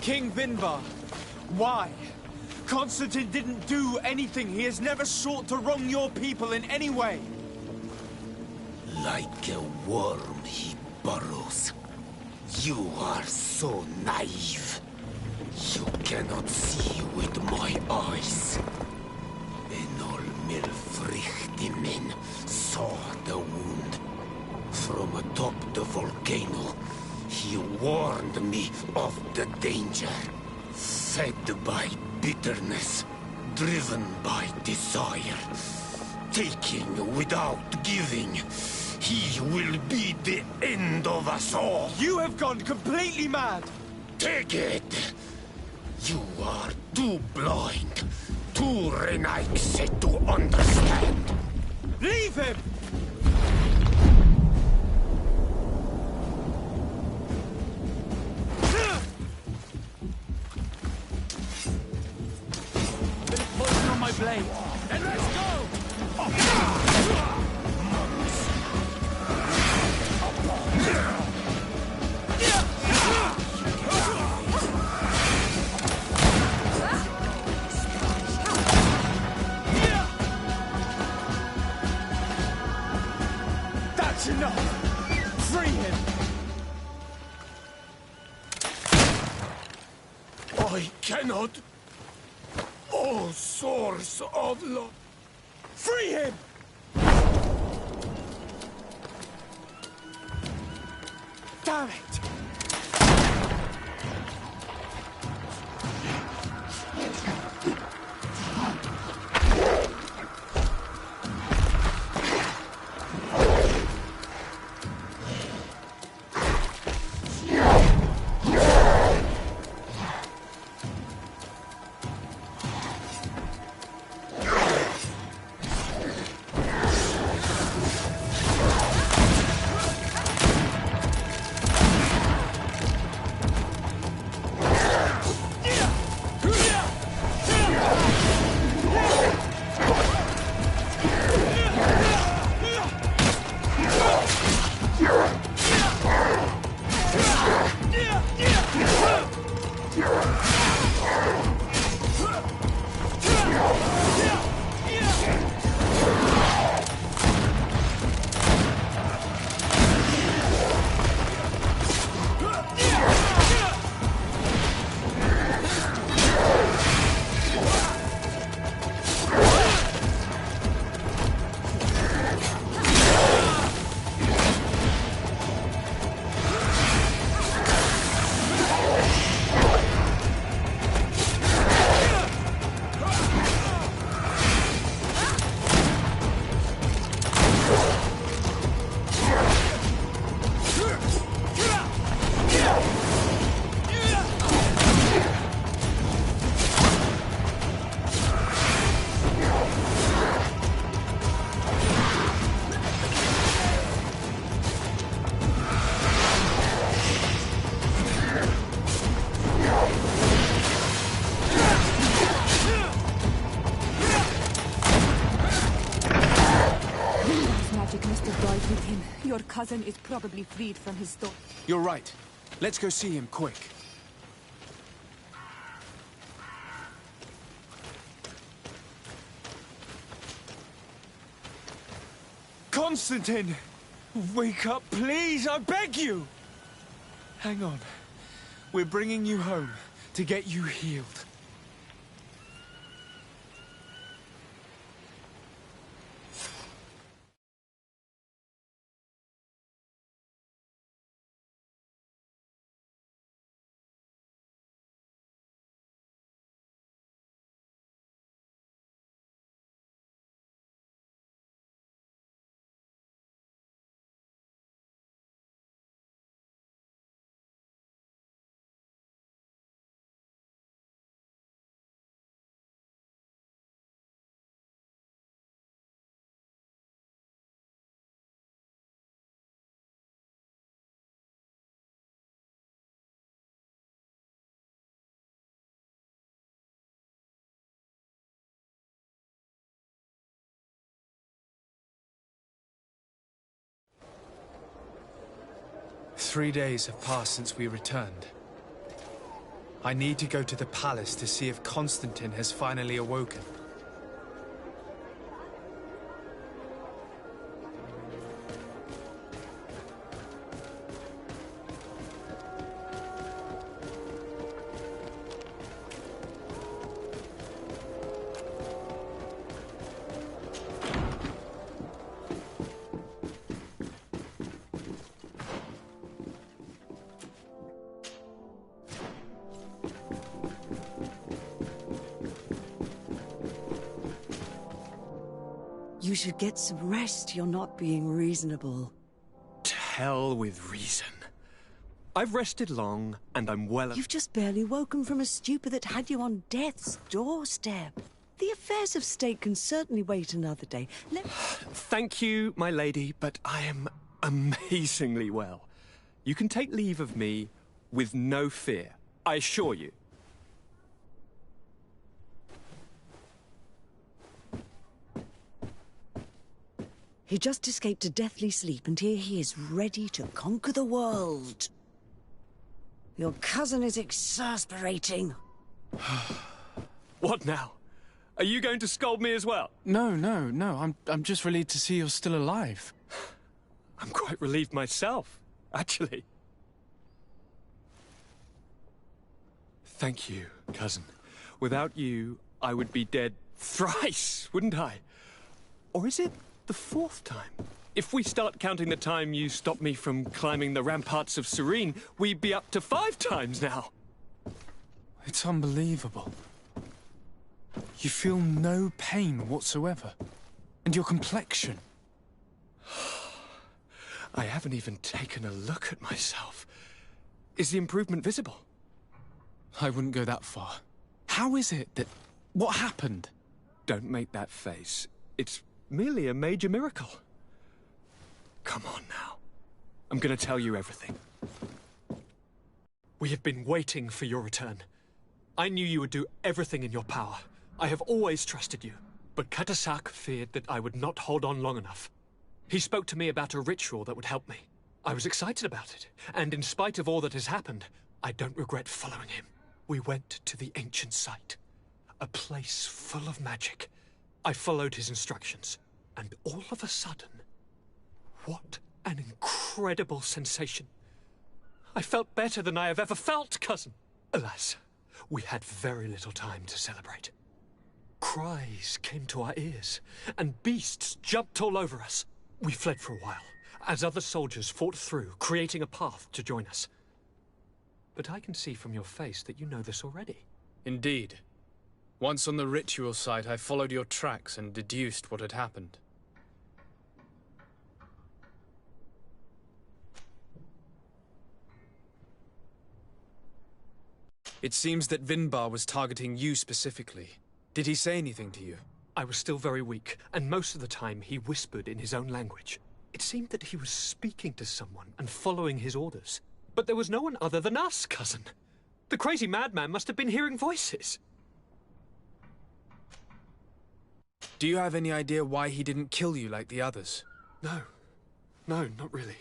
King Vinvar. Why? Constantine didn't do anything. He has never sought to wrong your people in any way. Like a worm he burrows. You are so naive. You cannot see with my eyes. Enol Milfrichtimen saw the wound. From atop the volcano, he warned me of the danger. Fed by bitterness, driven by desire, taking without giving, he will be the end of us all. You have gone completely mad! Take it! You are too blind, too Renaixed to understand. Leave him! Poison on my blade. And let's go! That's enough! Free him! I cannot. Oh, source of love. Free him! Damn it! Your cousin is probably freed from his storm. You're right. Let's go see him, quick. Constantine! Wake up, please! I beg you! Hang on. We're bringing you home to get you healed. "3 days have passed since we returned. I need to go to the palace to see if Constantine has finally awoken. You should get some rest. You're not being reasonable. To hell with reason. I've rested long, and I'm well... You've just barely woken from a stupor that had you on death's doorstep. The affairs of state can certainly wait another day. Thank you, my lady, but I am amazingly well. You can take leave of me with no fear, I assure you. He just escaped a deathly sleep, and here he is, ready to conquer the world. Your cousin is exasperating. What now? Are you going to scold me as well? No. I'm just relieved to see you're still alive. I'm quite relieved myself, actually. Thank you, cousin. Without you, I would be dead thrice, wouldn't I? Or is it the fourth time? If we start counting the time you stopped me from climbing the ramparts of Serene, we'd be up to 5 times now. It's unbelievable. You feel no pain whatsoever. And your complexion. I haven't even taken a look at myself. Is the improvement visible? I wouldn't go that far. How is it that... What happened? Don't make that face. It's merely a major miracle. Come on now. I'm going to tell you everything. We have been waiting for your return. I knew you would do everything in your power. I have always trusted you. But Katasak feared that I would not hold on long enough. He spoke to me about a ritual that would help me. I was excited about it. And in spite of all that has happened, I don't regret following him. We went to the ancient site. A place full of magic. I followed his instructions. And all of a sudden... What an incredible sensation. I felt better than I have ever felt, cousin. Alas, we had very little time to celebrate. Cries came to our ears, and beasts jumped all over us. We fled for a while, as other soldiers fought through, creating a path to join us. But I can see from your face that you know this already. Indeed. Once on the ritual site, I followed your tracks and deduced what had happened. It seems that Vinbar was targeting you specifically. Did he say anything to you? I was still very weak, and most of the time he whispered in his own language. It seemed that he was speaking to someone and following his orders. But there was no one other than us, cousin. The crazy madman must have been hearing voices. Do you have any idea why he didn't kill you like the others? No, not really.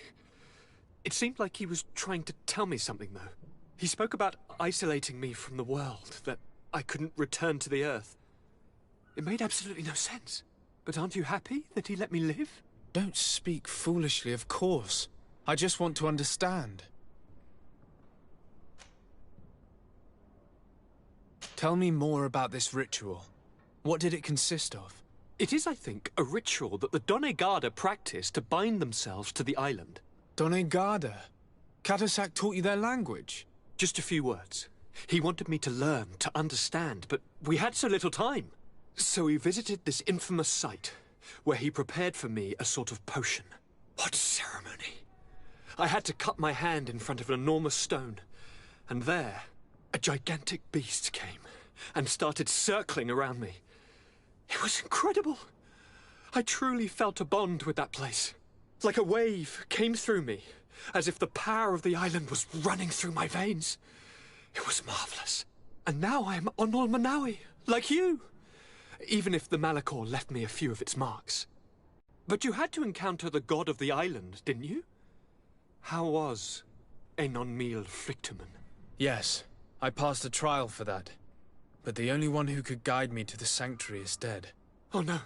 It seemed like he was trying to tell me something, though. He spoke about isolating me from the world, that I couldn't return to the Earth. It made absolutely no sense. But aren't you happy that he let me live? Don't speak foolishly, of course. I just want to understand. Tell me more about this ritual. What did it consist of? It is, I think, a ritual that the Donegada practice to bind themselves to the island. Donegada? Katasak taught you their language? Just a few words. He wanted me to learn, to understand, but we had so little time. So we visited this infamous site, where he prepared for me a sort of potion. What ceremony! I had to cut my hand in front of an enormous stone, and there, a gigantic beast came and started circling around me. It was incredible. I truly felt a bond with that place. Like a wave came through me, as if the power of the island was running through my veins. It was marvelous. And now I am Onol Manawi, like you. Even if the Malachor left me a few of its marks. But you had to encounter the god of the island, didn't you? How was Enon Mil Flictumen? Yes. I passed a trial for that. But the only one who could guide me to the sanctuary is dead. Oh no.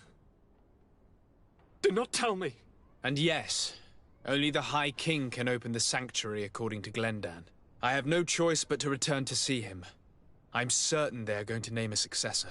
Do not tell me. And yes, only the High King can open the sanctuary according to Glendan. I have no choice but to return to see him. I'm certain they are going to name a successor.